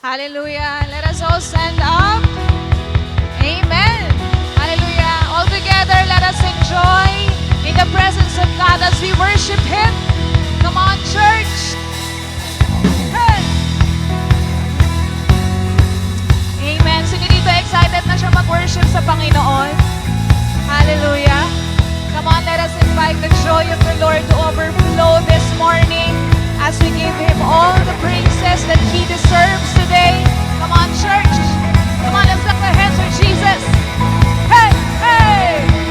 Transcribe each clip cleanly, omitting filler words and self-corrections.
Hallelujah. Let us all stand up. Amen. Hallelujah. All together, let us enjoy in the presence of God as we worship Him. Come on, church. Hey. Amen. Sino dito excited na siya mag-worship sa Panginoon? Hallelujah. Come on, let us invite the joy of the Lord to overflow this morning as we give Him all the praises that He deserves today. Come on, church. Come on, let's lift our hands for Jesus. Hey, hey.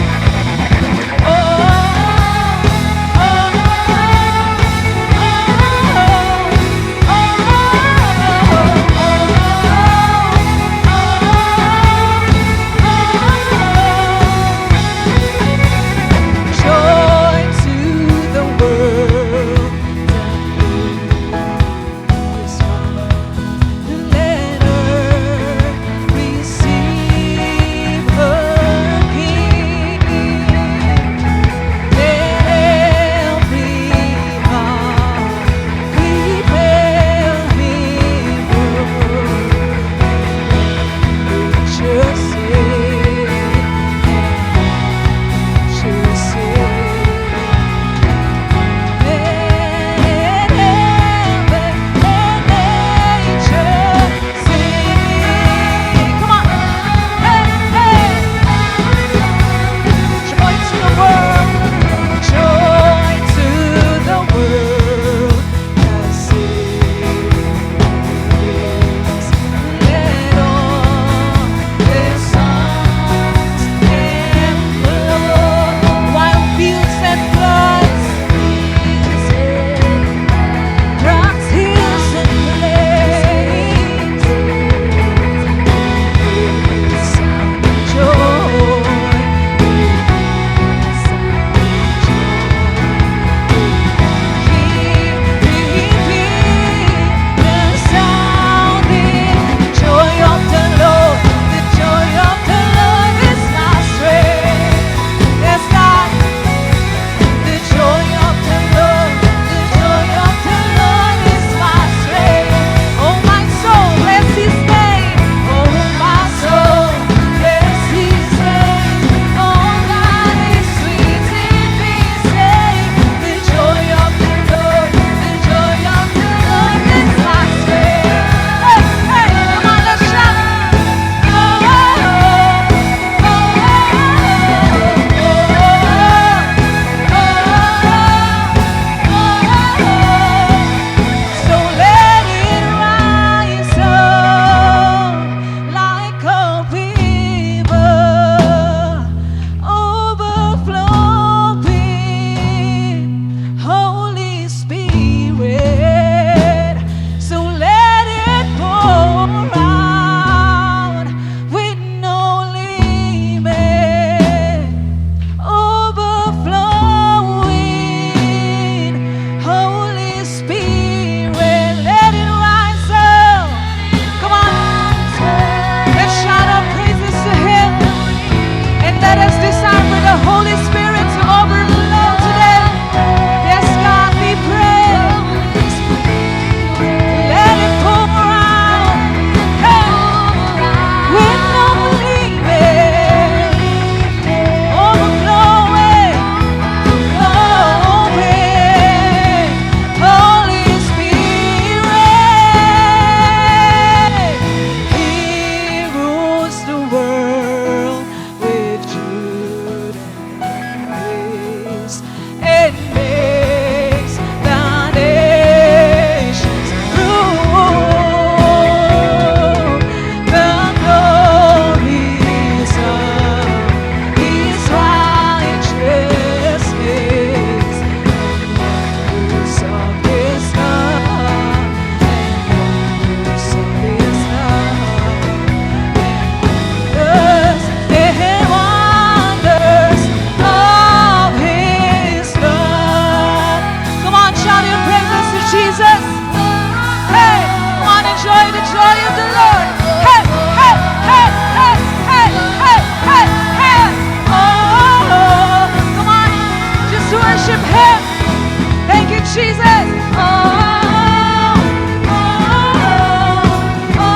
Jesus. Oh, oh, oh,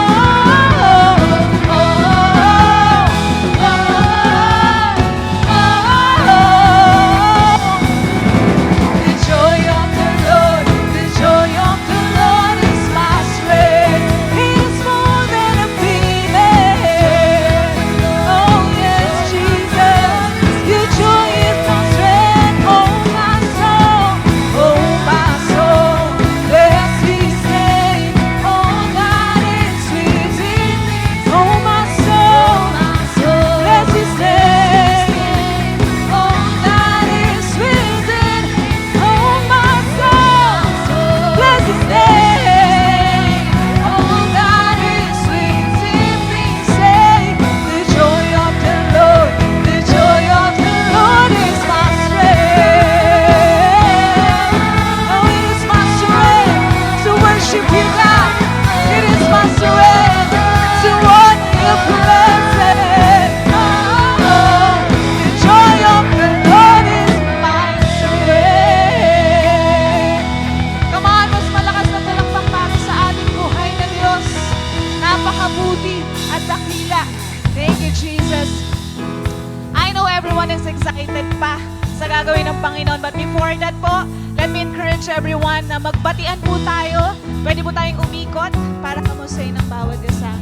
Panginoon. But before that po, let me encourage everyone na magbatian po tayo. Pwede po tayong umikot para kamustahin ng bawat isa.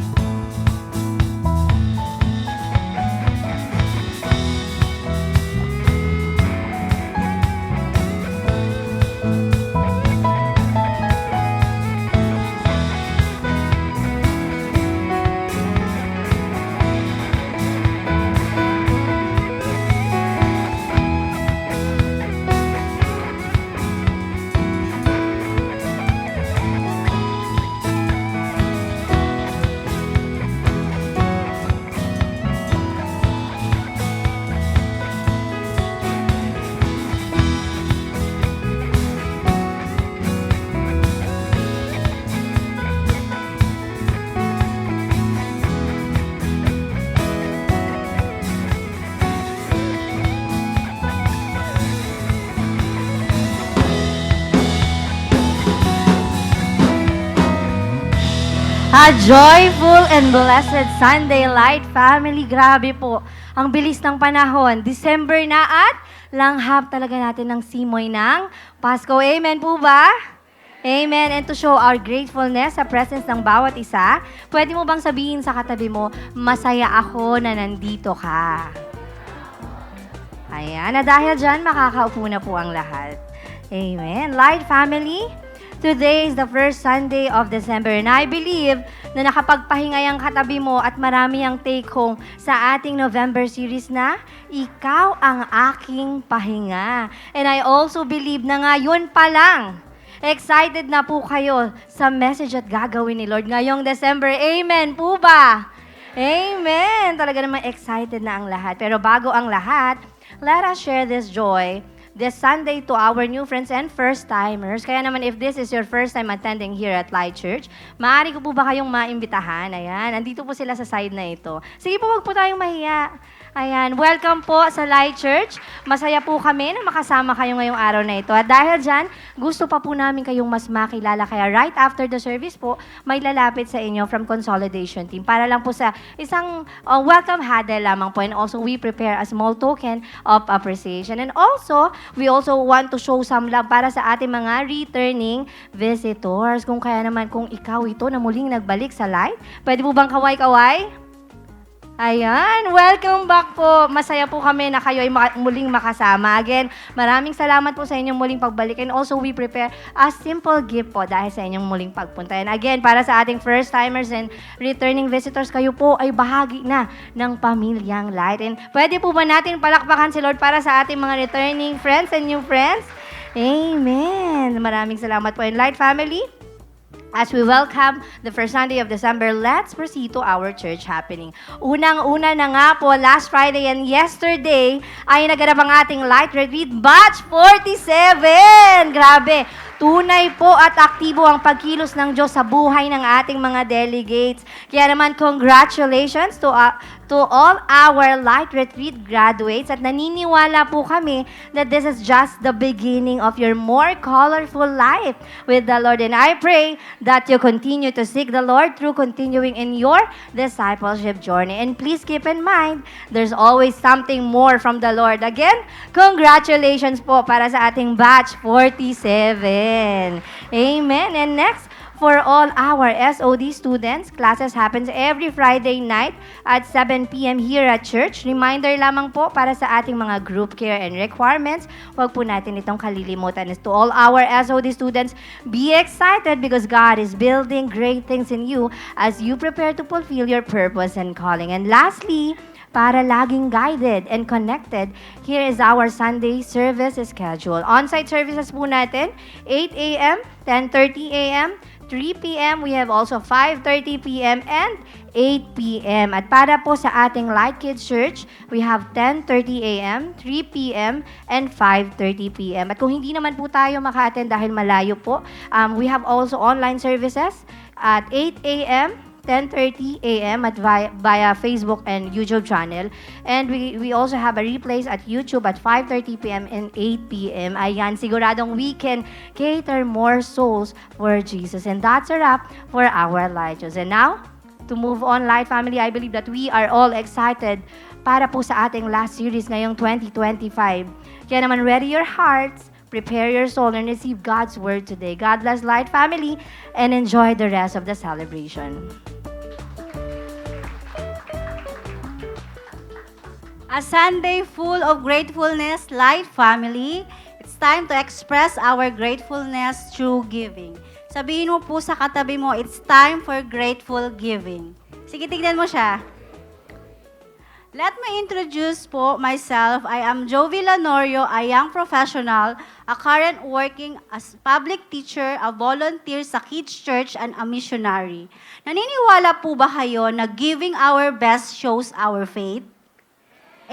A joyful and blessed Sunday Light family. Grabe po. Ang bilis ng panahon. December na at langhap talaga natin ng simoy ng Pasko. Amen po ba? Amen. And to show our gratefulness sa presence ng bawat isa, pwede mo bang sabihin sa katabi mo, masaya ako na nandito ka. Ayan. At dahil dyan, makakaupo na po ang lahat. Amen. Light family, today is the first Sunday of December and I believe na nakapagpahinga yung katabi mo at marami ang take home sa ating November series na Ikaw ang Aking Pahinga. And I also believe na ngayon pa lang, excited na po kayo sa message at gagawin ni Lord ngayong December. Amen po ba? Amen! Talaga naman excited na ang lahat. Pero bago ang lahat, let us share this joy this Sunday to our new friends and first-timers. Kaya naman, if this is your first time attending here at Light Church, maaari ko po ba kayong maimbitahan? Ayan, nandito po sila sa side na ito. Sige po, wag po tayong mahiya. Ayan, welcome po sa Light Church. Masaya po kami na makasama kayo ngayong araw na ito. At dahil dyan, gusto pa po namin kayong mas makilala. Kaya right after the service po, may lalapit sa inyo from Consolidation Team para lang po sa isang welcome huddle lamang po. And also, we prepare a small token of appreciation. And also, we also want to show some love para sa ating mga returning visitors. Kung kaya naman, kung ikaw ito na muling nagbalik sa Light, pwede po bang kaway-kaway? Ayan, welcome back po. Masaya po kami na kayo ay muling makasama. Again, maraming salamat po sa inyong muling pagbalik. And also, we prepare a simple gift po dahil sa inyong muling pagpunta. And again, para sa ating first-timers and returning visitors, kayo po ay bahagi na ng Pamilyang Light. And pwede po ba natin palakpakan si Lord para sa ating mga returning friends and new friends? Amen. Maraming salamat po in Light Family. As we welcome the first Sunday of December, let's proceed to our church happening. Unang-una na nga po, last Friday and yesterday, ay naganap ang ating Light Retreat Batch 47! Grabe! Tunay po at aktibo ang pagkilos ng Diyos sa buhay ng ating mga delegates. Kaya naman, congratulations to all our Light Retreat graduates at naniniwala po kami that this is just the beginning of your more colorful life with the Lord. And I pray that you continue to seek the Lord through continuing in your discipleship journey. And please keep in mind, there's always something more from the Lord. Again, congratulations po para sa ating Batch 47. Amen. And next, for all our SOD students, classes happens every Friday night at 7 p.m. here at church. Reminder lamang po para sa ating mga group care and requirements. Huwag po natin itong kalilimutan. To all our SOD students, be excited because God is building great things in you as you prepare to fulfill your purpose and calling. And lastly, para laging guided and connected, here is our Sunday service schedule. On-site services po natin, 8 a.m., 10:30 a.m., 3 p.m. We have also 5:30 p.m. and 8 p.m. At para po sa ating Light Kids Church, we have 10:30 a.m., 3 p.m., and 5:30 p.m. At kung hindi naman po tayo maka-attend dahil malayo po, we have also online services at 8 a.m., 10:30 a.m. at via Facebook and YouTube channel. And we also have a replays at YouTube at 5:30 p.m. and 8 p.m. Ayan, siguradong we can cater more souls for Jesus. And that's a wrap for our Light Shows. And now, to move on, Light Family, I believe that we are all excited para po sa ating last series ngayong 2025. Kaya naman, ready your hearts, prepare your soul, and receive God's word today. God bless Light Family, and enjoy the rest of the celebration. A Sunday full of gratefulness, Light Family. It's time to express our gratefulness through giving. Sabihin mo po sa katabi mo, it's time for grateful giving. Sige, tignan mo siya. Let me introduce po myself. I am Jovi Lanorio, a young professional, a current working as public teacher, a volunteer sa Kids Church, and a missionary. Naniniwala po ba kayo na giving our best shows our faith?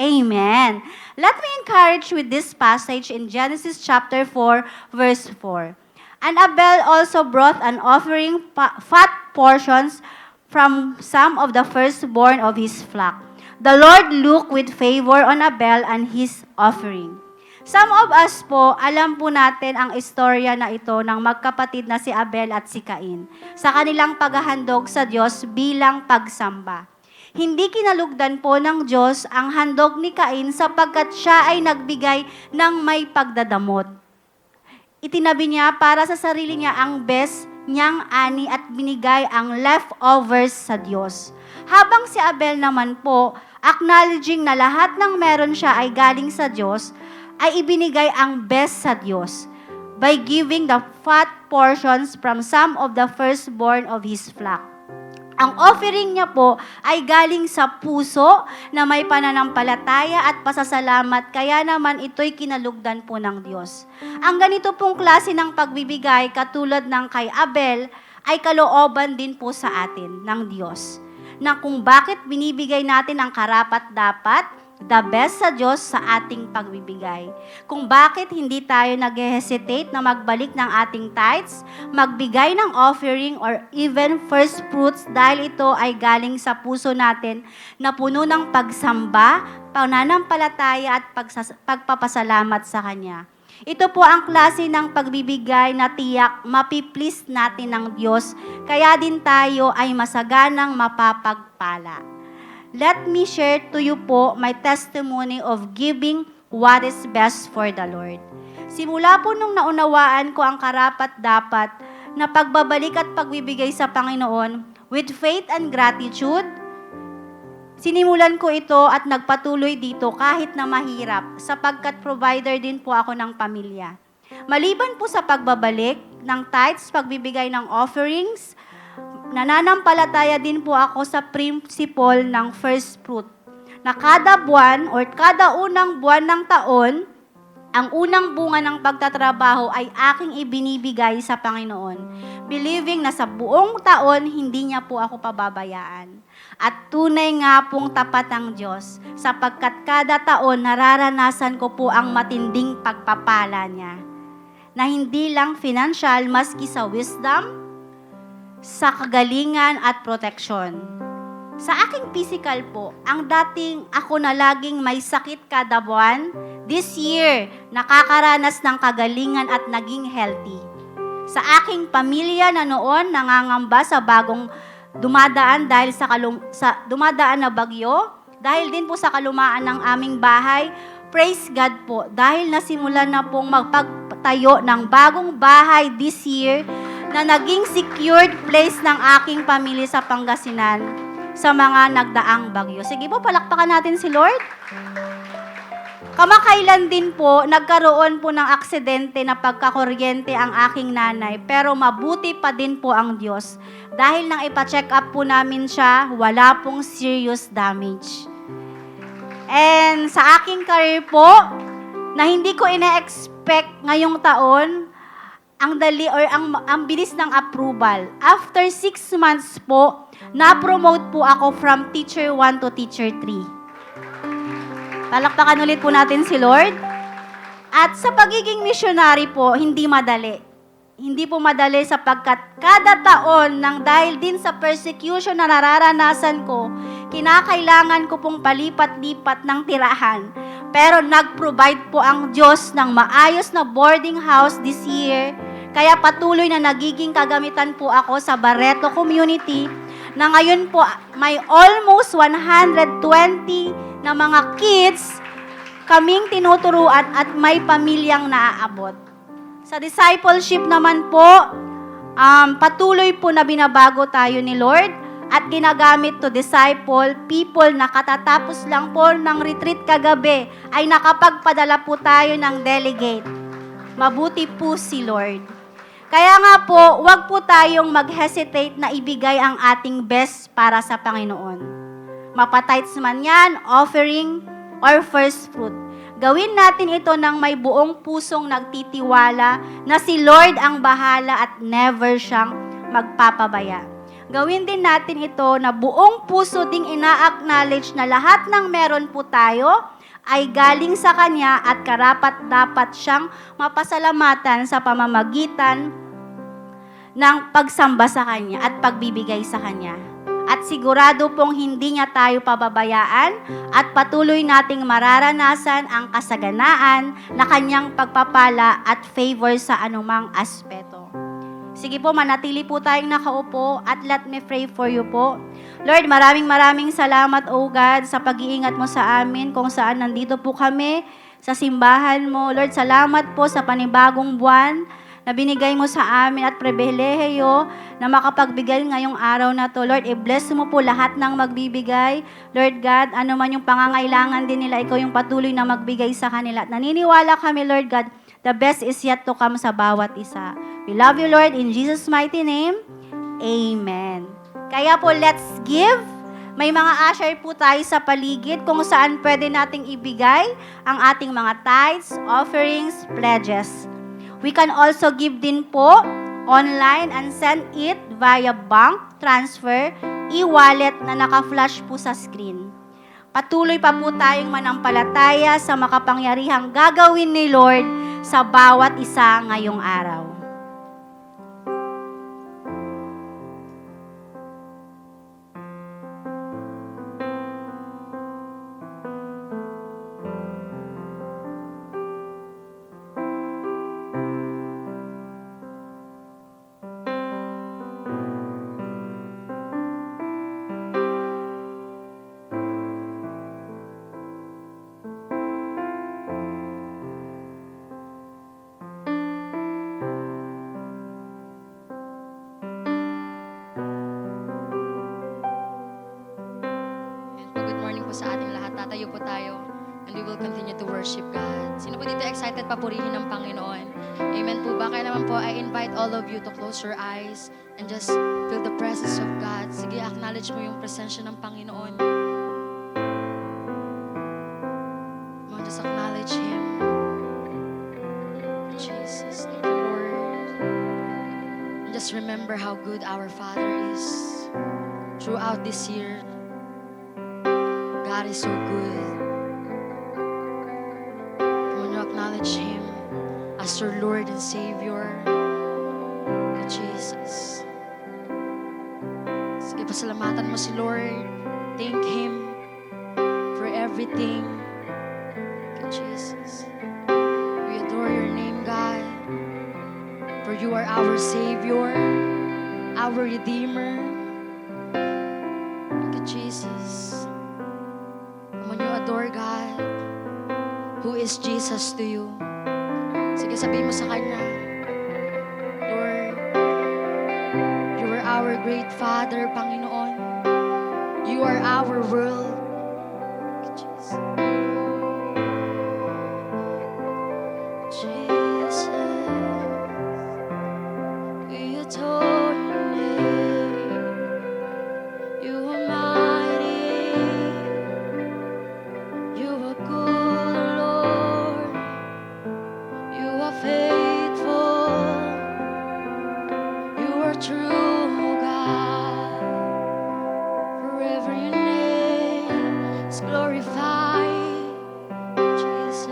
Amen. Let me encourage with this passage in Genesis chapter 4, verse 4. And Abel also brought an offering fat portions from some of the firstborn of his flock. The Lord looked with favor on Abel and his offering. Some of us po, alam po natin ang istorya na ito ng magkapatid na si Abel at si Cain sa kanilang paghahandog sa Diyos bilang pagsamba. Hindi kinalugdan po ng Diyos ang handog ni Cain sapagkat siya ay nagbigay ng may pagdadamot. Itinabi niya para sa sarili niya ang best niyang ani at binigay ang leftovers sa Diyos. Habang si Abel naman po, acknowledging na lahat ng meron siya ay galing sa Diyos, ay ibinigay ang best sa Diyos by giving the fat portions from some of the firstborn of his flock. Ang offering niya po ay galing sa puso na may pananampalataya at pasasalamat, kaya naman ito'y kinalugdan po ng Diyos. Ang ganito pong klase ng pagbibigay, katulad ng kay Abel, ay kalooban din po sa atin ng Diyos. Na kung bakit binibigay natin ang karapat-dapat, the best sa Diyos sa ating pagbibigay. Kung bakit hindi tayo nag-hesitate na magbalik ng ating tithes, magbigay ng offering or even first fruits dahil ito ay galing sa puso natin na puno ng pagsamba, pananampalataya at pagpapasalamat sa Kanya. Ito po ang klase ng pagbibigay na tiyak mapiplease natin ng Diyos, kaya din tayo ay masaganang mapapagpala. Let me share to you po my testimony of giving what is best for the Lord. Simula po nung naunawaan ko ang karapat-dapat na pagbabalik at pagbibigay sa Panginoon with faith and gratitude, sinimulan ko ito at nagpatuloy dito kahit na mahirap sapagkat provider din po ako ng pamilya. Maliban po sa pagbabalik ng tithes, pagbibigay ng offerings, nananampalataya din po ako sa principle ng first fruit. Na kada buwan or kada unang buwan ng taon, ang unang bunga ng pagtatrabaho ay aking ibinibigay sa Panginoon. Believing na sa buong taon, hindi niya po ako pababayaan. At tunay nga pong tapat ang Diyos, sapagkat kada taon nararanasan ko po ang matinding pagpapala niya. Na hindi lang financial, maski sa wisdom, sa kagalingan at proteksyon. Sa aking physical po, ang dating ako na laging may sakit kada buwan, this year, nakakaranas ng kagalingan at naging healthy. Sa aking pamilya na noon, nangangamba sa bagong dumadaan dahil sa dumadaan na bagyo, dahil din po sa kalumaan ng aming bahay, praise God po, dahil nasimulan na pong magpagtayo ng bagong bahay this year, na naging secured place ng aking pamilya sa Pangasinan sa mga nagdaang bagyo. Sige po, palakpakan natin si Lord. Kamakailan din po, nagkaroon po ng aksidente na pagkakuryente ang aking nanay, pero mabuti pa din po ang Diyos. Dahil nang ipa-check up po namin siya, wala pong serious damage. And sa aking career po, na hindi ko ina-expect ngayong taon, ang bilis ng approval. After 6 months po, na-promote po ako from teacher 1 to teacher 3. Palakpakan ulit po natin si Lord. At sa pagiging missionary po, hindi madali. Hindi po madali sapagkat kada taon nang dahil din sa persecution na nararanasan ko, kinakailangan ko pong palipat-lipat ng tirahan. Pero nag-provide po ang Diyos ng maayos na boarding house this year. Kaya patuloy na nagiging kagamitan po ako sa Barreto community na ngayon po may almost 120 na mga kids kaming tinuturuan at may pamilyang naaabot. Sa discipleship naman po, patuloy po na binabago tayo ni Lord at ginagamit to disciple people na katatapos lang po ng retreat kagabi ay nakapagpadala po tayo ng delegate. Mabuti po si Lord. Kaya nga po, wag po tayong mag-hesitate na ibigay ang ating best para sa Panginoon. Mapatites man yan, offering, or first fruit. Gawin natin ito ng may buong pusong nagtitiwala na si Lord ang bahala at never siyang magpapabaya. Gawin din natin ito na buong puso ding ina-acknowledge na lahat ng meron po tayo ay galing sa Kanya at karapat-dapat siyang mapasalamatan sa pamamagitan ng pagsamba sa Kanya at pagbibigay sa Kanya. At sigurado pong hindi niya tayo pababayaan at patuloy nating mararanasan ang kasaganaan na Kanyang pagpapala at favor sa anumang aspeto. Sige po, manatili po tayong nakaupo at let me pray for you po. Lord, maraming salamat, O God, sa pag-iingat mo sa amin kung saan nandito po kami sa simbahan mo. Lord, salamat po sa panibagong buwan na binigay mo sa amin at pribilehiyo na makapagbigay ngayong araw na to. Lord, i-bless mo po lahat ng magbibigay. Lord God, ano man yung pangangailangan din nila, ikaw yung patuloy na magbigay sa kanila. At naniniwala kami, Lord God, the best is yet to come sa bawat isa. We love you, Lord, in Jesus' mighty name. Amen. Kaya po, let's give. May mga usher po tayo sa paligid kung saan pwede nating ibigay ang ating mga tithes, offerings, pledges. We can also give din po online and send it via bank transfer, e-wallet na naka-flash po sa screen. Patuloy pa po tayong manampalataya sa makapangyarihang gagawin ni Lord sa bawat isa ngayong araw. Good morning po sa ating lahat. Tatayo po tayo and we will continue to worship God. Sino po dito excited papurihin ng Panginoon? Amen po ba? Kaya naman po, I invite all of you to close your eyes and just feel the presence of God. Sige, acknowledge mo yung presensya ng Panginoon. Come on, just acknowledge Him. Jesus, thank you, Lord. And just remember how good our Father is throughout this year. God is so good. When you acknowledge Him as your Lord and Savior, God Jesus. Sige, pasalamatan mo si Lord. Thank Him for everything. God Jesus. We adore your name, God. For you are our Savior, our Redeemer. God Jesus. When you adore God, who is Jesus to you? Sige, sabihin mo sa Kanya, Lord, you are our great Father, Panginoon. You are our world. Jesus. Jesus, we adore your name. You are mighty. You are good, Lord. You are faithful. You are true, God. Forever your name is glorified, Jesus.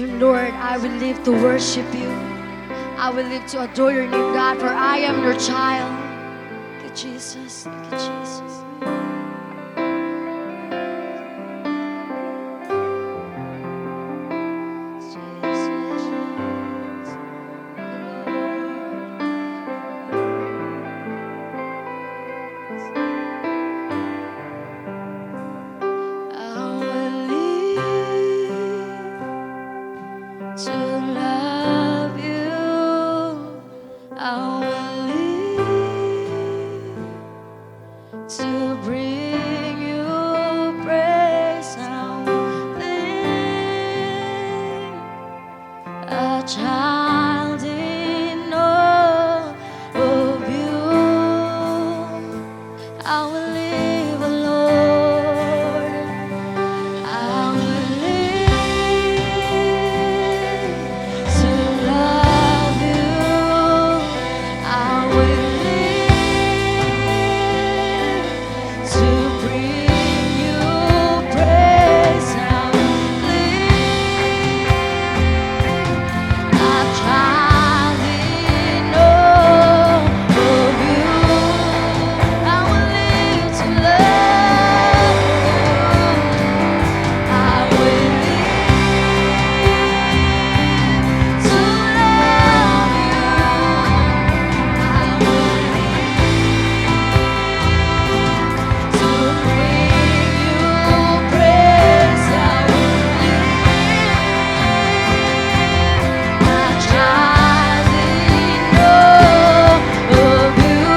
him, Lord, I will live to worship you. I will live to adore your name, God, for I am your child. Thank you, Jesus. Thank you, Jesus. I will live to love you. I will live to bring you praise. I will live a child in awe of you. I will live, Lord. I will live to love you. I will live to bring you praise. I will live a child in awe of you. I will live to love you. I will live to love you. I will live to bring you praise. I will live a child in awe of you.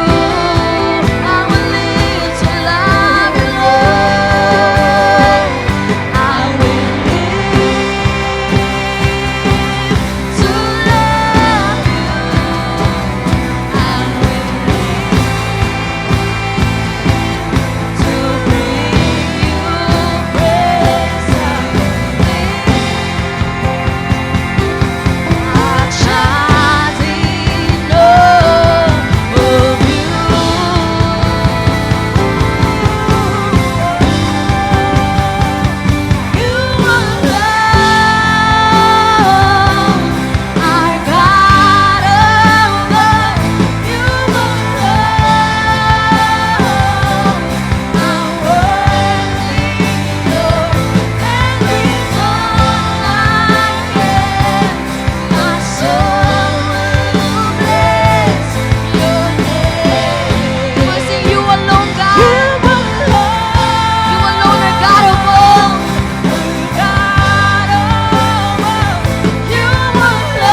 I will live to love you, Lord. I will live to love you. I will live to bring you praise. I will live a child in awe of you. You alone are God above. You alone are worthy, Lord, and with all I am, my soul will bless your name. We sing you alone, God. You alone are God above. God above. You alone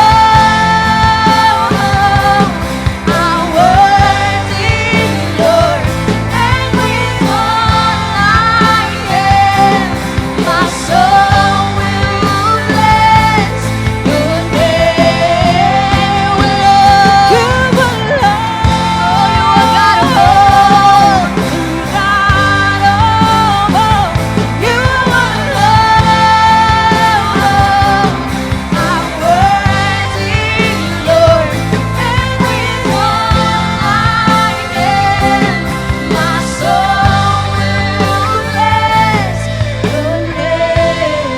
are worthy, Lord, and with all I am, my soul will bless your name. You alone, you are God above. God above. You alone are worthy, Lord, and with all I am, my soul will bless your name.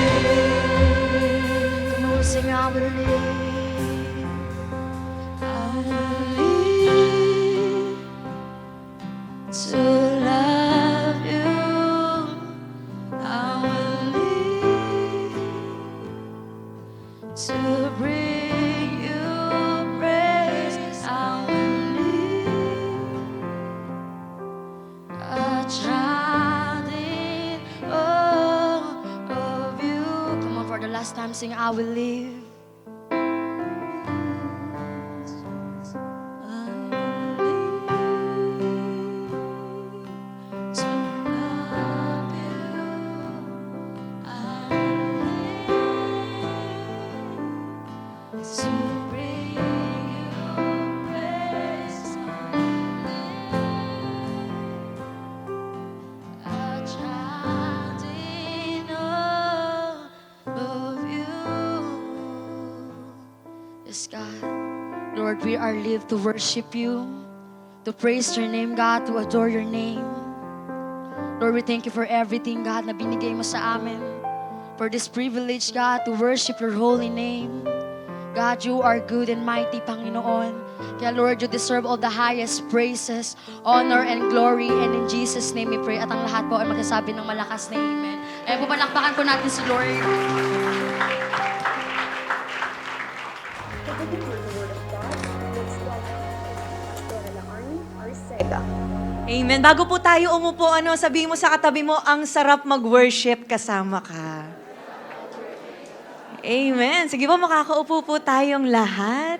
Come on, sing, I will live. I will live to love you. I will live to bring you praise. I will live a child in awe of you. Come on, for the last time, sing, I will live. I will live to love you. I will live to bring you praise. I will live a child in awe of you. Yes, God. Lord, we are live to worship you, to praise your name, God, to adore your name. Lord, we thank you for everything, God, na binigay mo sa amin. for this privilege, God, to worship your holy name. God, you are good and mighty, Panginoon. Kaya Lord, you deserve all the highest praises, honor, and glory. And in Jesus' name we pray. At ang lahat po ay magsasabi ng malakas na amen. Kaya po palakpakan po natin si Lord. Amen. Bago po tayo umupo, sabihin mo sa katabi mo, ang sarap mag-worship kasama ka. Amen. Sige po, makakaupo po tayong lahat.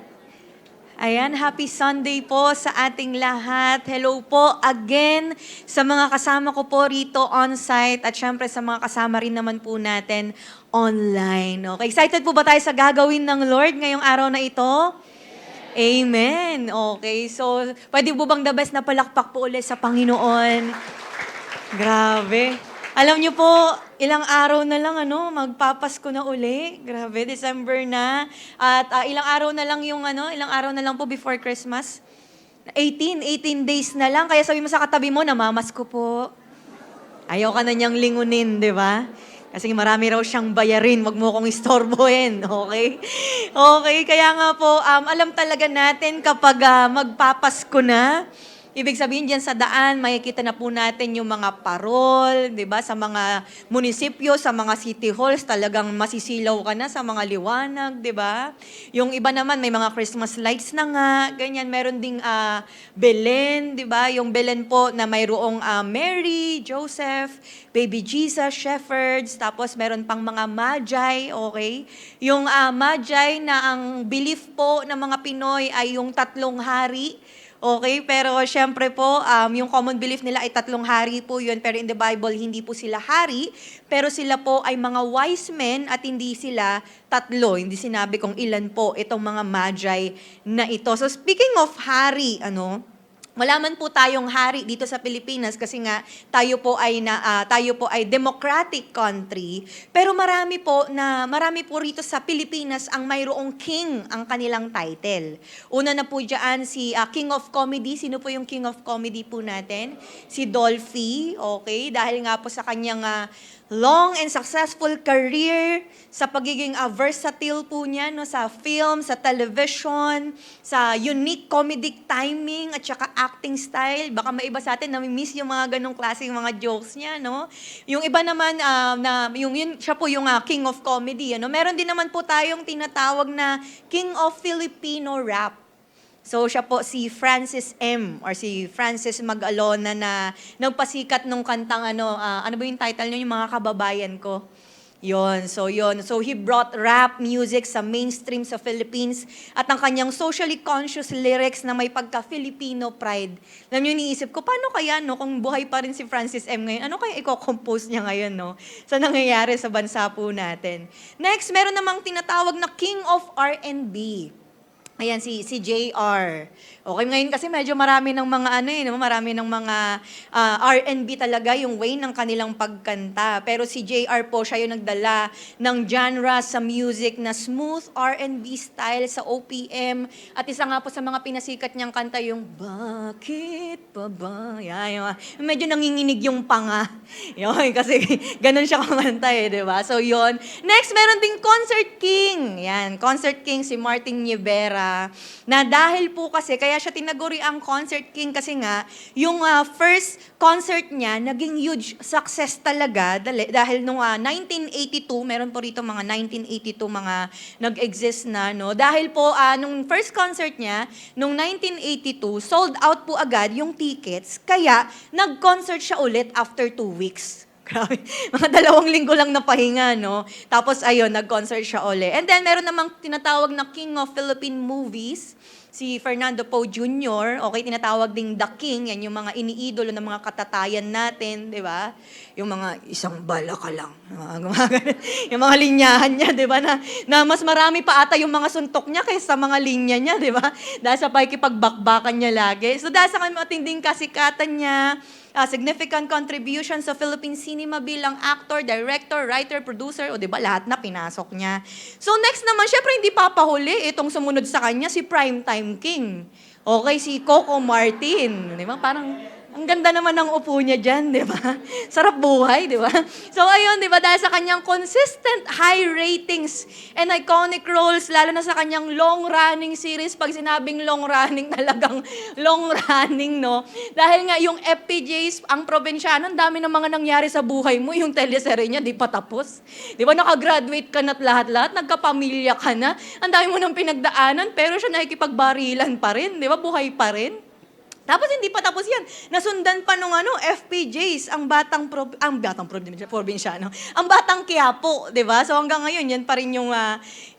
Ayan, happy Sunday po sa ating lahat. Hello po again sa mga kasama ko po rito on-site at syempre sa mga kasama rin naman po natin online. Okay, excited po ba tayo sa gagawin ng Lord ngayong araw na ito? Amen. Okay, so pwede po bang the best na palakpak po ulit sa Panginoon? Grabe. Alam niyo po, ilang araw na lang, magpapasko na uli. Grabe, December na. At ilang araw na lang ilang araw na lang po before Christmas. 18 days na lang. Kaya sabi mo sa katabi mo, namamasko po. Ayaw ka na niyang lingunin, di ba? Kasi marami raw siyang bayarin, wag mo kong istorbohin, okay? Okay, kaya nga po, alam talaga natin kapag magpapasko na, ibig sabihin dyan sa daan, makikita na po natin yung mga parol, di ba? Sa mga munisipyo, sa mga city halls, talagang masisilaw ka na sa mga liwanag, di ba? Yung iba naman, may mga Christmas lights na nga, ganyan. Meron ding Belen, di ba? Yung Belen po na mayroong Mary, Joseph, Baby Jesus, shepherds, tapos meron pang mga magi, okay? Yung magi na ang belief po ng mga Pinoy ay yung 3 hari. Okay, pero syempre po, yung common belief nila ay 3 hari po yun, pero in the Bible, hindi po sila hari, pero sila po ay mga wise men at hindi sila 3. Hindi sinabi kung ilan po itong mga magi na ito. So speaking of hari, wala man po tayong hari dito sa Pilipinas kasi nga tayo po ay democratic country, pero marami po rito sa Pilipinas ang mayroong king ang kanilang title. Una na po diyan si King of Comedy. Sino po yung King of Comedy po natin? Si Dolphy, okay? Dahil nga po sa kanyang long and successful career, sa pagiging versatile po niya sa film, sa television, sa unique comedic timing at saka acting style. Baka may iba sa atin nami-miss yung mga ganong klaseng mga jokes niya, no? Yung iba naman siya po yung King of Comedy, Meron din naman po tayong tinatawag na King of Filipino Rap. So siya po si Francis M. or si Francis Mag-Alona na nagpasikat nung kantang ano ba yung title niyo, yung mga kababayan ko. Yon. So he brought rap music sa mainstream sa Philippines at ang kanyang socially conscious lyrics na may pagka-Filipino pride. Alam niyo, iniisip ko, paano kaya kung buhay pa rin si Francis M. ngayon, ano kaya i-compose niya ngayon sa nangyayari sa bansa po natin. Next, meron namang tinatawag na King of R&B. Ayan, si JR. Okay, ngayon kasi medyo marami ng mga marami ng mga R&B talaga yung way ng kanilang pagkanta. Pero si JR po, siya yung nagdala ng genre sa music na smooth R&B style sa OPM. At isa nga po sa mga pinasikat niyang kanta yung Bakit pa ba? Yan, medyo nanginginig yung panga. Yan, kasi ganun siya kumanta di ba? So yun. Next, meron ding Concert King. Yan, Concert King si Martin Nievera. Na dahil po kasi, kaya siya tinaguri ang Concert King kasi nga, yung first concert niya, naging huge success talaga dahil nung 1982, meron po rito mga 1982 mga nag-exist na, Dahil po, nung first concert niya, nung 1982, sold out po agad yung tickets, kaya nag-concert siya ulit after 2 weeks. Grabe. Mga 2 linggo lang napahinga, Tapos, ayun, nag-concert siya uli. And then, meron namang tinatawag na King of Philippine Movies, si Fernando Poe Jr., okay, tinatawag ding The King, yan yung mga iniidolo ng mga katatayan natin, di ba? Yung mga isang bala ka lang, yung mga linyahan niya, di ba? Na mas marami pa ata yung mga suntok niya kaysa mga linya niya, di ba? Dahil sa pakikipagbakbakan niya lagi. So dahil sa matinding kasikatan niya, significant contribution sa Philippine cinema bilang actor, director, writer, producer, o di ba lahat na pinasok niya. So next naman, syempre hindi papahuli itong sumunod sa kanya, si Primetime King. Okay, si Coco Martin. Di ba? Parang Ang ganda naman ng upo niya dyan, di ba? Sarap buhay, di ba? So ayun, di ba, dahil sa kanyang consistent high ratings and iconic roles, lalo na sa kanyang long-running series, pag sinabing long-running, talagang long-running, no? Dahil nga yung FPJs, ang probinsyano, ang dami ng mga nangyari sa buhay mo, yung teleserye niya, di pa tapos. Di ba, nakagraduate ka na't lahat-lahat, nagkapamilya ka na, ang dami mo nang pinagdaanan, pero siya nakikipagbarilan pa rin, di ba, buhay pa rin. Tapos hindi pa tapos yan. Nasundan pa nung FPJs, ang batang probinsyano, ang batang Quiapo, 'di ba? So hanggang ngayon yan pa rin yung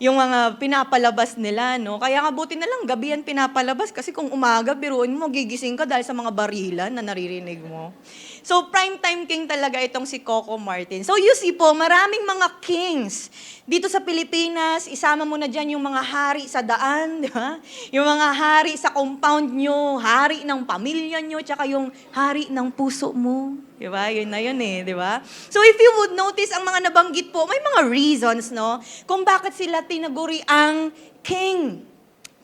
mga pinapalabas nila, no? Kaya nga buti na lang gabi yan pinapalabas kasi kung umaga biruin mo gigising ka dahil sa mga barilan na naririnig mo. So primetime king talaga itong si Coco Martin. So you see po, maraming mga kings dito sa Pilipinas. Isama mo na dyan yung mga hari sa daan, di ba? Yung mga hari sa compound nyo, hari ng pamilya nyo, tsaka yung hari ng puso mo. Di ba? Yun na yun eh, di ba? So if you would notice, ang mga nabanggit po, may mga reasons, no? Kung bakit sila tinaguri ang king.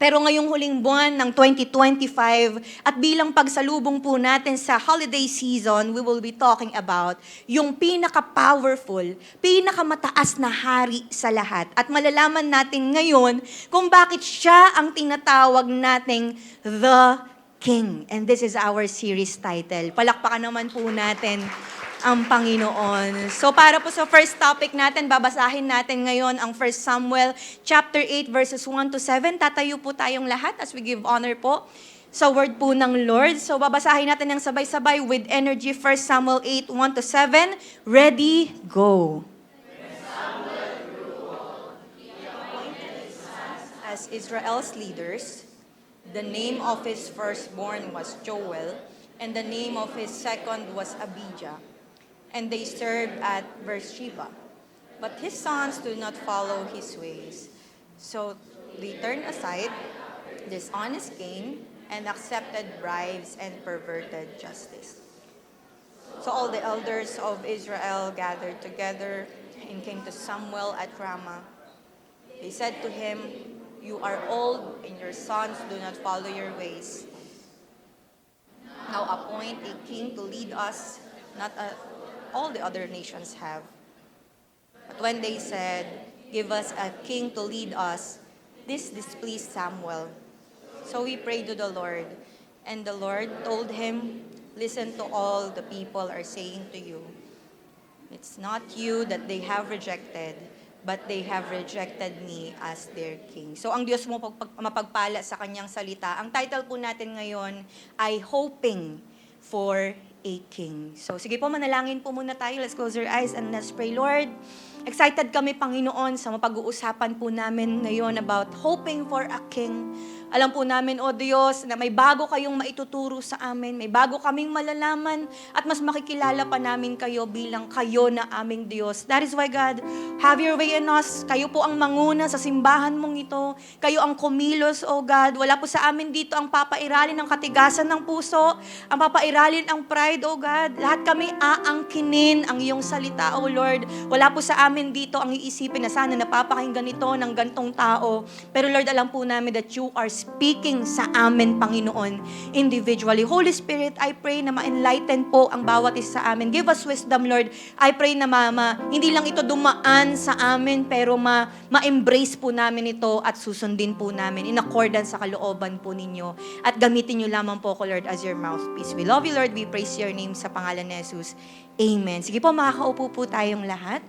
Pero ngayong huling buwan ng 2025 at bilang pagsalubong po natin sa holiday season, we will be talking about yung pinaka-powerful, pinaka-mataas na hari sa lahat. At malalaman natin ngayon kung bakit siya ang tinatawag nating The King. And this is our series title. Palakpakan naman po natin ang Panginoon. So para po sa first topic natin, babasahin natin ngayon ang 1 Samuel chapter 8 verses 1 to 7. Tatayo po tayong lahat as we give honor po sa word po ng Lord. So babasahin natin ng sabay-sabay with energy. 1 Samuel 8, 1 to 7. Ready, go. As Israel's leaders, the name of his firstborn was Joel, and the name of his second was Abijah. And they served at Beersheba. But his sons do not follow his ways. So they turned aside, dishonest gain, and accepted bribes and perverted justice. So all the elders of Israel gathered together and came to Samuel at Ramah. They said to him, "You are old, and your sons do not follow your ways. Now appoint a king to lead us, not all the other nations have." But when they said, "Give us a king to lead us," this displeased Samuel. So he prayed to the Lord, and the Lord told him, "Listen to all the people are saying to you. It's not you that they have rejected, but they have rejected me as their king." So ang Diyos mo mapagpala sa kanyang salita. Ang title po natin ngayon ay Hoping for a King. So sige po, manalangin po muna tayo. Let's close our eyes and let's pray. Lord, excited kami, Panginoon, sa mapag-uusapan po namin ngayon about hoping for a King. Alam po namin, O Diyos, na may bago kayong maituturo sa amin, may bago kaming malalaman, at mas makikilala pa namin kayo bilang kayo na aming Diyos. That is why, God, have your way in us. Kayo po ang manguna sa simbahan mong ito. Kayo ang kumilos, O God. Wala po sa amin dito ang papairalin ng katigasan ng puso, ang papairalin ang pride, O God. Lahat kami aangkinin ang iyong salita, O Lord. Wala po sa amin dito ang iisipin na sana napapakinggan ito ng gantong tao. Pero Lord, alam po namin that you are speaking sa amin, Panginoon, individually. Holy Spirit, I pray na ma-enlighten po ang bawat isa sa amin. Give us wisdom, Lord. I pray na hindi lang ito dumaan sa amin, pero ma-embrace po namin ito at susundin po namin in accordance sa kalooban po ninyo. At gamitin niyo lamang po ko, Lord, as your mouthpiece. We love you, Lord. We praise your name sa pangalan ni Jesus. Amen. Sige po, makakaupo po tayong lahat.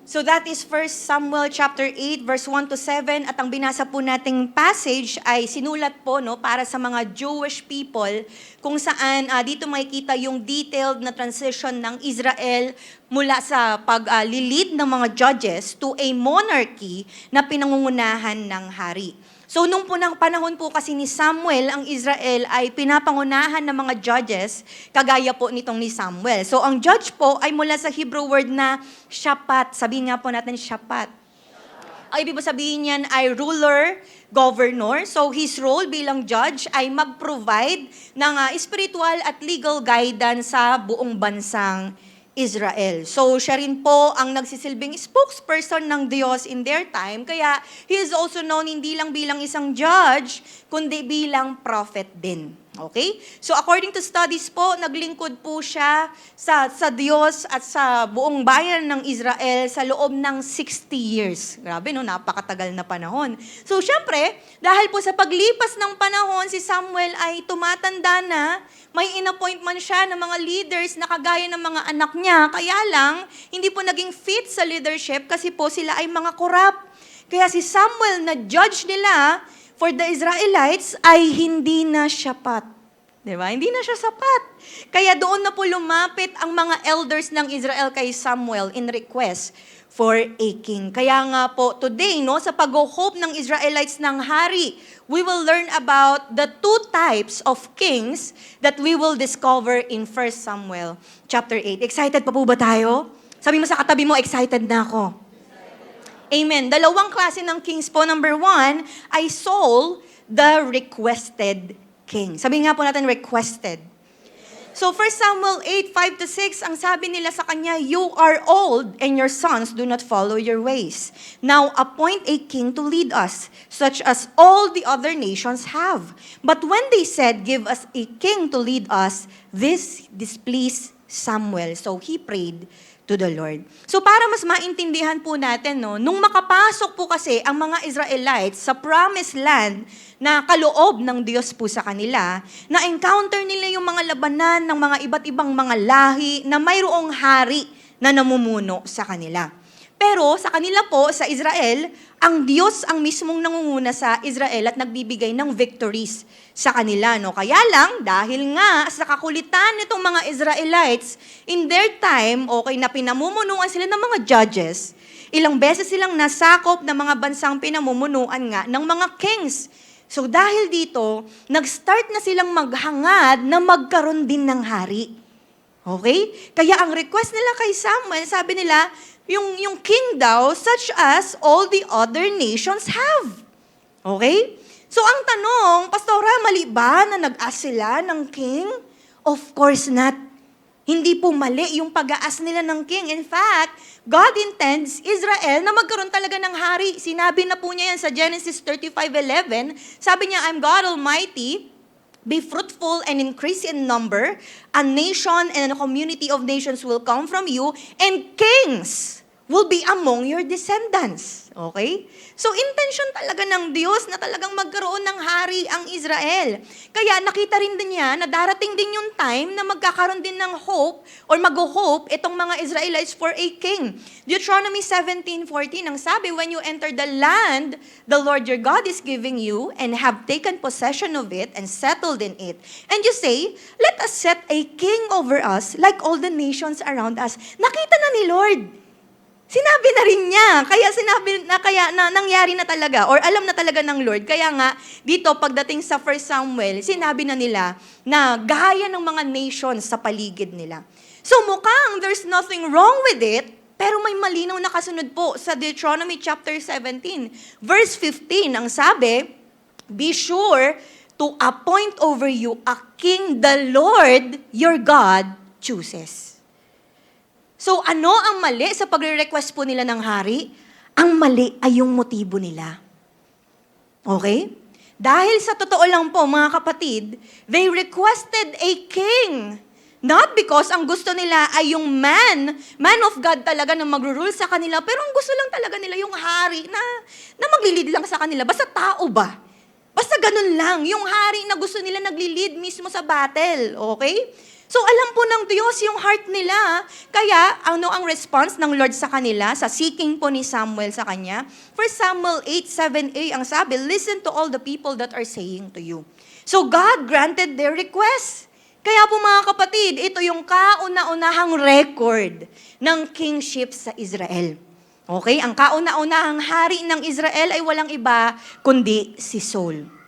So that is 1 Samuel chapter 8 verse 1 to 7, at ang binasa po nating passage ay sinulat po para sa mga Jewish people, kung saan dito makikita yung detailed na transition ng Israel mula sa paglilid ng mga judges to a monarchy na pinangungunahan ng hari. So nung panahon po kasi ni Samuel, ang Israel ay pinapangunahan ng mga judges, kagaya po nitong ni Samuel. So ang judge po ay mula sa Hebrew word na shapat. Sabihin nga po natin shapat. Ang ibig sabihin niyan ay ruler, governor. So his role bilang judge ay mag-provide ng spiritual at legal guidance sa buong bansang Israel. So, siya rin po ang nagsisilbing spokesperson ng Diyos in their time. Kaya, he is also known hindi lang bilang isang judge, kundi bilang prophet din. Okay? So according to studies po, naglingkod po siya sa Diyos at sa buong bayan ng Israel sa loob ng 60 years. Grabe no, napakatagal na panahon. So syempre, dahil po sa paglipas ng panahon, si Samuel ay tumatanda na, may in-appoint man siya ng mga leaders na kagaya ng mga anak niya, kaya lang, hindi po naging fit sa leadership kasi po sila ay mga corrupt. Kaya si Samuel na judge nila for the Israelites ay hindi na sapat. Diba? Hindi na siya sapat. Kaya doon na po lumapit ang mga elders ng Israel kay Samuel in request for a king. Kaya nga po today, no, sa pag-hope ng Israelites ng hari, we will learn about the two types of kings that we will discover in 1 Samuel chapter 8. Excited pa po ba tayo? Sabi mo sa katabi mo, excited na ako. Amen. Dalawang klase ng kings po. Number 1 ay Saul, the requested king. Sabi nga po natin, requested. So 1 Samuel 8:5-6, ang sabi nila sa kanya, "You are old, and your sons do not follow your ways. Now appoint a king to lead us, such as all the other nations have." But when they said, "Give us a king to lead us," this displeased Samuel. So he prayed to the Lord. So para mas maintindihan po natin, no, nung makapasok po kasi ang mga Israelites sa promised land na kaloob ng Diyos po sa kanila, na-encounter nila yung mga labanan ng mga iba't ibang mga lahi na mayroong hari na namumuno sa kanila. Pero sa kanila po, sa Israel, ang Diyos ang mismong nangunguna sa Israel at nagbibigay ng victories sa kanila. No? Kaya lang, dahil nga sa kakulitan nitong mga Israelites, in their time, okay, na pinamumunuan sila ng mga judges, ilang beses silang nasakop ng mga bansang pinamumunuan nga ng mga kings. So dahil dito, nag-start na silang maghangad na magkaroon din ng hari. Okay? Kaya ang request nila kay Samuel, sabi nila, yung king daw, such as all the other nations have. Okay? So ang tanong, Pastora, mali ba na nag-ask sila ng king? Of course not. Hindi po mali yung pag-aas nila ng king. In fact, God intends Israel na magkaroon talaga ng hari. Sinabi na po niya yan sa Genesis 35:11. Sabi niya, "I'm God Almighty. Be fruitful and increase in number. A nation and a community of nations will come from you, and kings will be among your descendants." Okay? So, intention talaga ng Diyos na talagang magkaroon ng hari ang Israel. Kaya nakita rin din niya na darating din yung time na magkakaroon din ng hope or mag-hope itong mga Israelites for a king. Deuteronomy 17:14, ang sabi, "When you enter the land the Lord your God is giving you and have taken possession of it and settled in it, and you say, 'Let us set a king over us like all the nations around us.'" Nakita na ni Lord. Sinabi na rin niya. Kaya nangyari na talaga or alam na talaga ng Lord. Kaya nga dito pagdating sa 1 Samuel, sinabi na nila na gaya ng mga nations sa paligid nila. So mukhang there's nothing wrong with it, pero may malinaw na kasunod po sa Deuteronomy chapter 17. Verse 15, ang sabi, "Be sure to appoint over you a king the Lord your God chooses." So ano ang mali sa pagre-request po nila ng hari? Ang mali ay yung motibo nila. Okay? Dahil sa totoo lang po, mga kapatid, they requested a king. Not because ang gusto nila ay yung man of God talaga na magro-rule sa kanila, pero ang gusto lang talaga nila yung hari na maglilid lang sa kanila. Basta tao ba? Basta ganun lang. Yung hari na gusto nila naglilid mismo sa battle. Okay? So alam po ng Diyos yung heart nila. Kaya ano ang response ng Lord sa kanila, sa seeking po ni Samuel sa kanya? 1 Samuel 8:7a, ang sabi, "Listen to all the people that are saying to you." So God granted their request. Kaya po mga kapatid, ito yung kauna-unahang record ng kingship sa Israel. Okay? Ang kauna-unahang hari ng Israel ay walang iba kundi si Saul.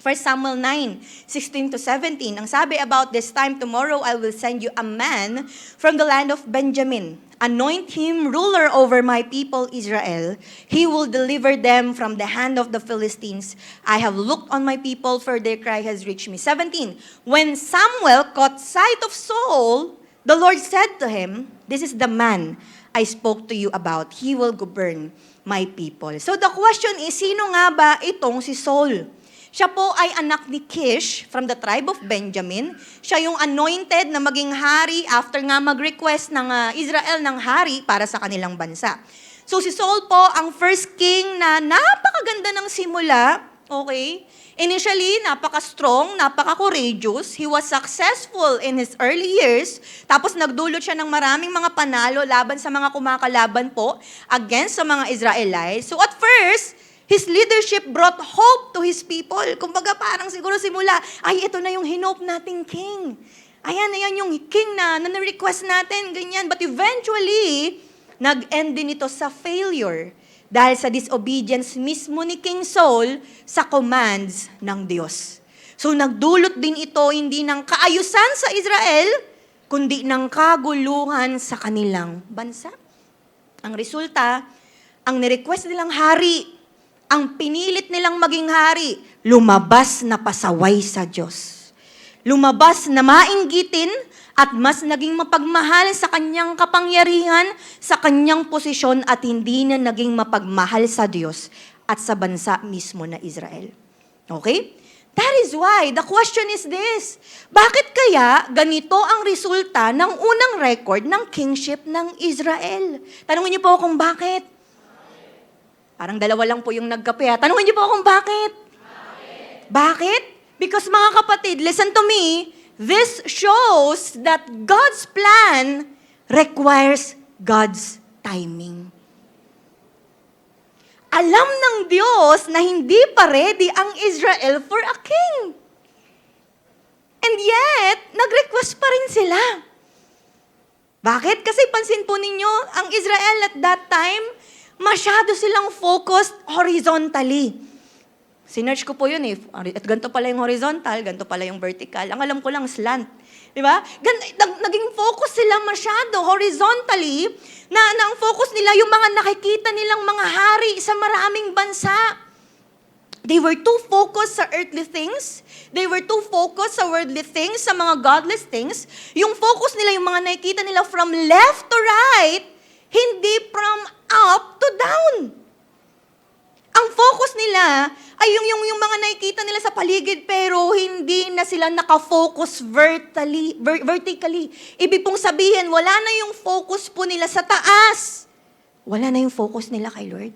1 Samuel 9:16-17, ang sabi, "About this time tomorrow I will send you a man from the land of Benjamin. Anoint him ruler over my people Israel. He will deliver them from the hand of the Philistines. I have looked on my people, for their cry has reached me." 17, when Samuel caught sight of Saul, the Lord said to him, "This is the man I spoke to you about. He will govern my people." So the question is, sino nga ba itong si Saul? Siya po ay anak ni Kish from the tribe of Benjamin. Siya yung anointed na maging hari after nga mag-request ng Israel ng hari para sa kanilang bansa. So si Saul po ang first king na napakaganda ng simula, okay? Initially, napaka-strong, napaka-courageous. He was successful in his early years. Tapos nagdulot siya ng maraming mga panalo laban sa mga kumakalaban po against sa mga Israelites. So at first, his leadership brought hope to his people. Kumbaga parang siguro simula, ay ito na yung hinope nating king. Ayan yung king na request natin, ganyan. But eventually, nag-end din ito sa failure dahil sa disobedience mismo ni King Saul sa commands ng Diyos. So nagdulot din ito hindi ng kaayusan sa Israel, kundi ng kaguluhan sa kanilang bansa. Ang resulta, ang nirequest nilang hari, ang pinilit nilang maging hari, lumabas na pasaway sa Diyos. Lumabas na mainggitin at mas naging mapagmahal sa kanyang kapangyarihan, sa kanyang posisyon at hindi na naging mapagmahal sa Diyos at sa bansa mismo na Israel. Okay? That is why the question is this. Bakit kaya ganito ang resulta ng unang record ng kingship ng Israel? Tanungin niyo po kung bakit. Parang dalawa lang po yung nagkape. Tanungin niyo po kung bakit. Bakit? Because mga kapatid, listen to me, this shows that God's plan requires God's timing. Alam ng Diyos na hindi pa ready ang Israel for a king. And yet, nag-request pa rin sila. Bakit? Kasi pansin po ninyo, ang Israel at that time, masyado silang focused horizontally. Sinerch ko po yun eh. At ganito pala yung horizontal, ganito pala yung vertical. Ang alam ko lang, slant. Di ba? Naging focus sila masyado horizontally na ang focus nila yung mga nakikita nilang mga hari sa maraming bansa. They were too focused sa earthly things. They were too focused sa worldly things, sa mga godless things. Yung focus nila, yung mga nakikita nila from left to right, hindi from up to down. Ang focus nila ay yung mga nakikita nila sa paligid pero hindi na sila nakafocus vertically. Ibig pong sabihin, wala na yung focus po nila sa taas. Wala na yung focus nila kay Lord.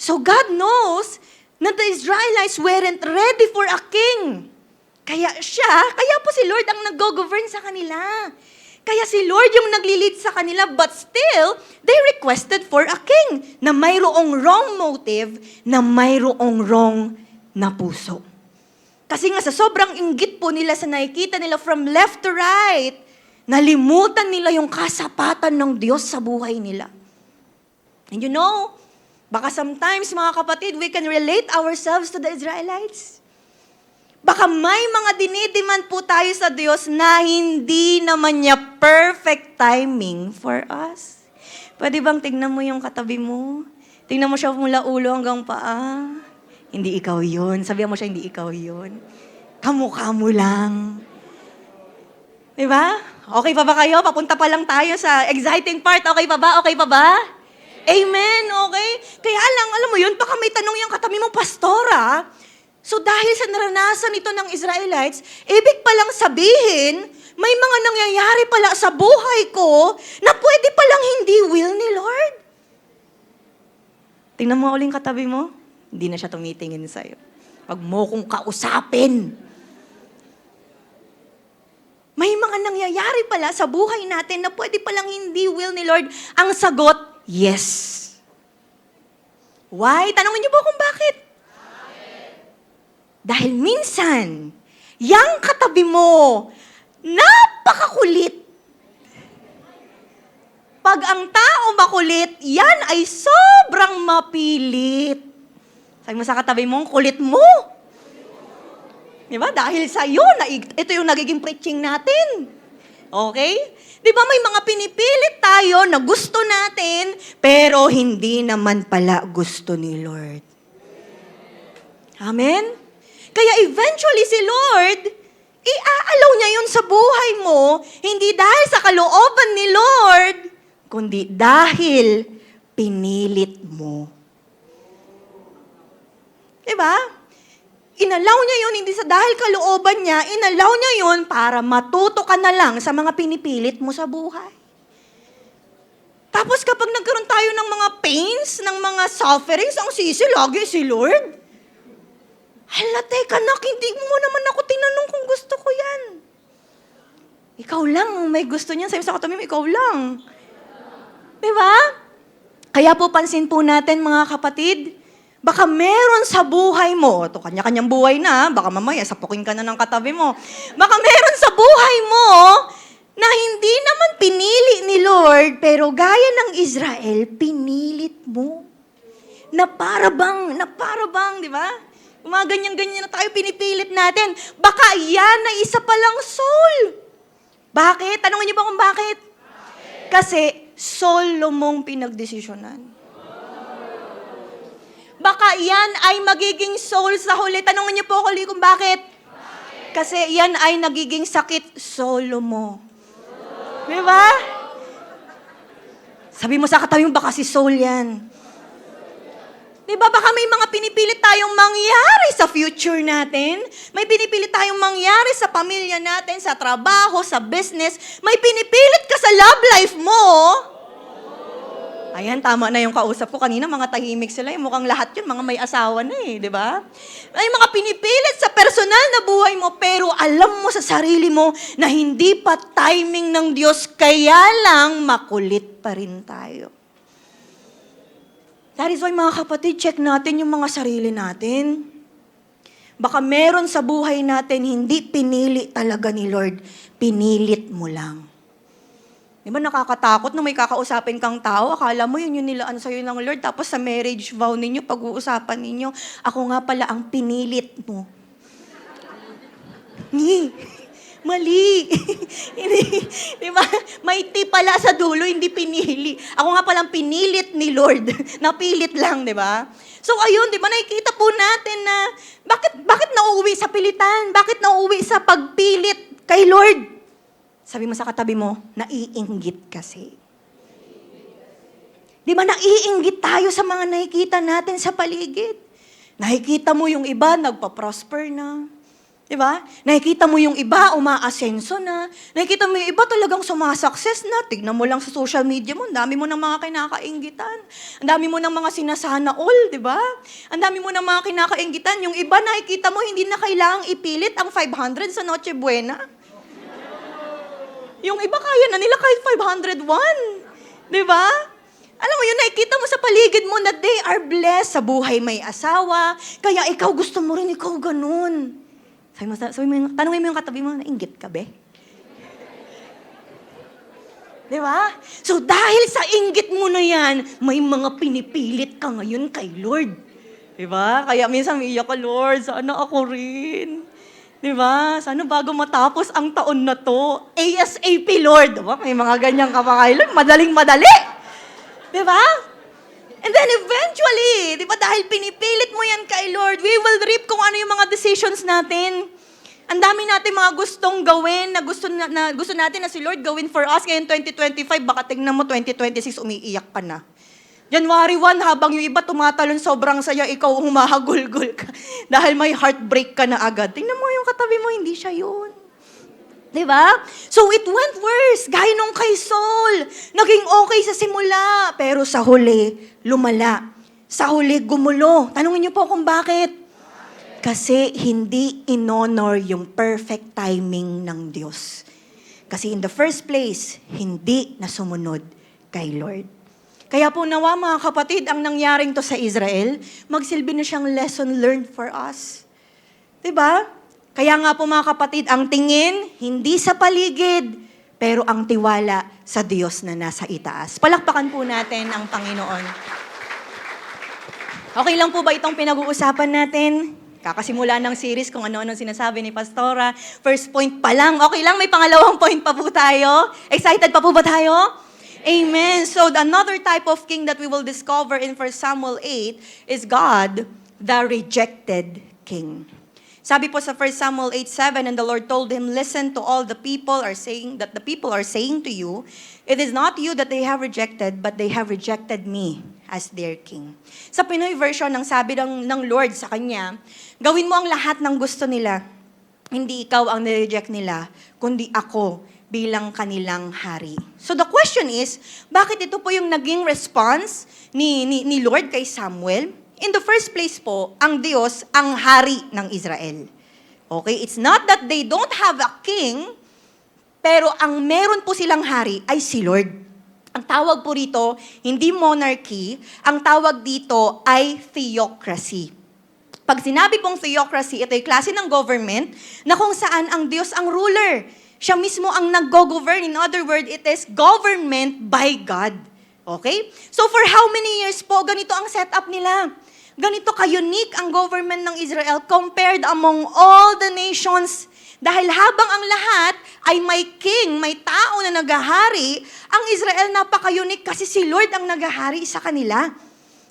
So God knows na the Israelites weren't ready for a king. Kaya po si Lord ang nag-govern sa kanila. Kaya si Lord yung naglilid sa kanila, but still, they requested for a king na mayroong wrong motive, na mayroong wrong na puso. Kasi nga sa sobrang inggit po nila sa nakikita nila from left to right, nalimutan nila yung kasapatan ng Diyos sa buhay nila. And you know, baka sometimes mga kapatid, we can relate ourselves to the Israelites. Baka may mga dinidiman po tayo sa Diyos na hindi naman niya perfect timing for us. Pwede bang tignan mo yung katabi mo? Tignan mo siya mula ulo hanggang paa. Hindi ikaw yun. Sabihan mo siya, hindi ikaw yun. Kamukha mo lang. Diba? Okay pa ba kayo? Papunta pa lang tayo sa exciting part. Okay pa ba? Okay pa ba? Amen, okay? Kaya lang, alam mo yun, baka may tanong yung katabi mo, pastora. So dahil sa naranasan ito ng Israelites, ibig palang sabihin, may mga nangyayari pala sa buhay ko na pwede palang hindi will ni Lord. Tingnan mo uling katabi mo, hindi na siya tumitingin sa'yo. Pag mo kong kausapin. May mga nangyayari pala sa buhay natin na pwede palang hindi will ni Lord. Ang sagot, yes. Why? Tanungin niyo po kung bakit. Dahil minsan, yang katabi mo, napakakulit. Pag ang tao makulit, yan ay sobrang mapilit. Sabi mo sa katabi mo, kulit mo. Diba? Dahil sa'yo, ito yung nagiging preaching natin. Okay? Diba may mga pinipilit tayo na gusto natin, pero hindi naman pala gusto ni Lord. Amen? Kaya eventually si Lord, iaalaw niya yun sa buhay mo, hindi dahil sa kalooban ni Lord, kundi dahil pinilit mo. Diba? Inalaw niya yun, hindi sa dahil kalooban niya, inalaw niya yun para matuto ka na lang sa mga pinipilit mo sa buhay. Tapos kapag nagkaroon tayo ng mga pains, ng mga sufferings, ang sisi lagi si Lord. Hala, teka nak, hindi mo naman ako tinanong kung gusto ko yan. Ikaw lang ang may gusto niyan. Sabi sa katabi mo, ikaw lang. Diba? Kaya po pansin po natin mga kapatid, baka meron sa buhay mo, ito kanya-kanyang buhay na, baka mamaya sapukin ka na ng katabi mo. Baka meron sa buhay mo na hindi naman pinili ni Lord, pero gaya ng Israel, pinilit mo. Na para bang, di ba? Mga ganyan-ganyan na tayo pinipilit natin. Baka yan na isa palang soul. Bakit? Tanungin niyo ba kung bakit? Kasi solo mong pinagdesisyonan. Baka yan ay magiging soul sa huli. Tanungin niyo po ako kung bakit? Kasi yan ay nagiging sakit solo mo. Di ba? Sabi mo sa katabi mo, baka si soul yan. Di ba? Baka may mga pinipilit tayong mangyari sa future natin. May pinipilit tayong mangyari sa pamilya natin, sa trabaho, sa business. May pinipilit ka sa love life mo. Ayan, tama na yung kausap ko. Kanina, mga tahimik sila. Mukhang lahat yun, mga may asawa na di ba? May mga pinipilit sa personal na buhay mo, pero alam mo sa sarili mo na hindi pa timing ng Diyos, kaya lang makulit pa rin tayo. That is why, mga kapatid, check natin yung mga sarili natin. Baka meron sa buhay natin, hindi pinili talaga ni Lord. Pinilit mo lang. Di ba nakakatakot na may kakausapin kang tao, akala mo yun yung nilaan sa'yo ng Lord, tapos sa marriage vow ninyo, pag-uusapan ninyo, ako nga pala ang pinilit mo. Mali. Di ba? May T pala sa dulo, hindi pinili. Ako nga palang pinilit ni Lord. Napilit lang, di ba? So ayun, di ba, nakikita po natin na bakit nauuwi sa pilitan? Bakit nauuwi sa pagpilit kay Lord? Sabi mo sa katabi mo, naiinggit kasi. Di ba, naiinggit tayo sa mga nakikita natin sa paligid. Nakikita mo yung iba, nagpa-prosper na. Di ba? Nakikita mo yung iba, umaasenso na. Nakikita mo yung iba, talagang sumasukses na. Tignan mo lang sa social media mo, ang dami mo ng mga kinakainggitan. Ang dami mo ng mga sinasana all, di ba? Ang dami mo ng mga kinakainggitan. Yung iba, nakikita mo, hindi na kailangang ipilit ang 500 sa Noche Buena. Yung iba, kaya na nila kahit 501. Di ba? Alam mo yun, nakikita mo sa paligid mo na they are blessed sa buhay, may asawa. Kaya ikaw gusto mo rin, ikaw ganun. Tanungin mo yung katabi mo, nainggit ka, be? Di ba? So dahil sa inggit mo na yan, may mga pinipilit ka ngayon kay Lord. Di ba? Kaya minsan iiyak ka, Lord, sana ako rin. Di ba? Sana bago matapos ang taon na to, ASAP, Lord. Diba? May mga ganyang kapakailan, madaling-madali. Di ba? And then eventually, di ba, dahil pinipilit mo yan kay Lord, we will reap kung ano yung mga decisions natin. Ang dami natin mga gustong gawin, na gusto natin na si Lord gawin for us. Ngayon 2025, baka tingnan mo 2026, umiiyak pa na. January 1, habang yung iba tumatalon sobrang saya, ikaw humahagulgul ka. Dahil may heartbreak ka na agad. Tingnan mo yung katabi mo, hindi siya yun. Diba? So it went worse. Gaya nung kay Saul. Naging okay sa simula, pero sa huli, lumala. Sa huli, gumulo. Tanungin niyo po kung bakit. Kasi hindi in-honor yung perfect timing ng Diyos. Kasi in the first place, hindi na sumunod kay Lord. Kaya po nawa mga kapatid, ang nangyaring to sa Israel, magsilbi na siyang lesson learned for us. Diba? Kaya nga po mga kapatid, ang tingin, hindi sa paligid, pero ang tiwala sa Diyos na nasa itaas. Palakpakan po natin ang Panginoon. Okay lang po ba itong pinag-uusapan natin? Kakasimula ng series kung ano-ano sinasabi ni Pastora. First point pa lang. Okay lang, may pangalawang point pa po tayo. Excited pa po ba tayo? Amen. So another type of king that we will discover in 1 Samuel 8 is God, the rejected king. Sabi po sa 1 Samuel 8:7, and the Lord told him, listen to all the people are saying, that the people are saying to you, it is not you that they have rejected, but they have rejected me as their king. Sa Pinoy version, ng sabi ng Lord sa kanya, gawin mo ang lahat ng gusto nila. Hindi ikaw ang nireject nila, kundi ako bilang kanilang hari. So the question is, bakit ito po yung naging response ni Lord kay Samuel? In the first place po, ang Diyos ang hari ng Israel. Okay? It's not that they don't have a king, pero ang meron po silang hari ay si Lord. Ang tawag po rito, hindi monarchy, ang tawag dito ay theocracy. Pag sinabi pong theocracy, ito ay klase ng government na kung saan ang Diyos ang ruler. Siya mismo ang nag-govern. In other words, it is government by God. Okay? So for how many years po, ganito ang setup nila? Ganito ka-unique ang government ng Israel compared among all the nations. Dahil habang ang lahat ay may king, may tao na nagahari, ang Israel napaka-unique kasi si Lord ang nagahari sa kanila.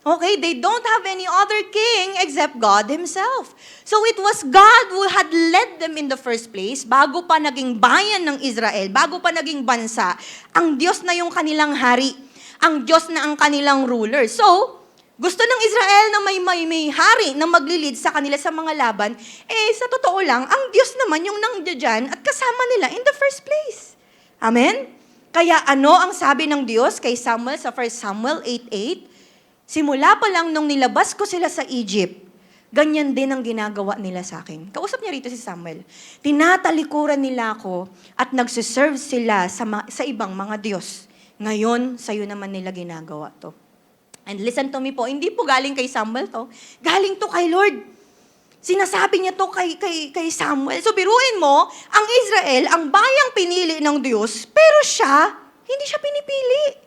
Okay? They don't have any other king except God Himself. So it was God who had led them in the first place, bago pa naging bayan ng Israel, bago pa naging bansa, ang Diyos na yung kanilang hari. Ang Diyos na ang kanilang ruler. So, gusto ng Israel na may hari na maglilid sa kanila sa mga laban, sa totoo lang, ang Diyos naman yung nandiyan at kasama nila in the first place. Amen? Kaya ano ang sabi ng Diyos kay Samuel sa 1 Samuel 8:8? Simula pa lang nung nilabas ko sila sa Egypt, ganyan din ang ginagawa nila sa akin. Kausap niya rito si Samuel. Tinatalikuran nila ako at nagsiserve sila sa ibang mga Diyos. Ngayon, sa'yo naman nila ginagawa to. And listen to me po, hindi po galing kay Samuel to. Galing to kay Lord. Sinasabi niya to kay Samuel. So biruin mo, ang Israel, ang bayang pinili ng Diyos, pero siya, hindi siya pinipili.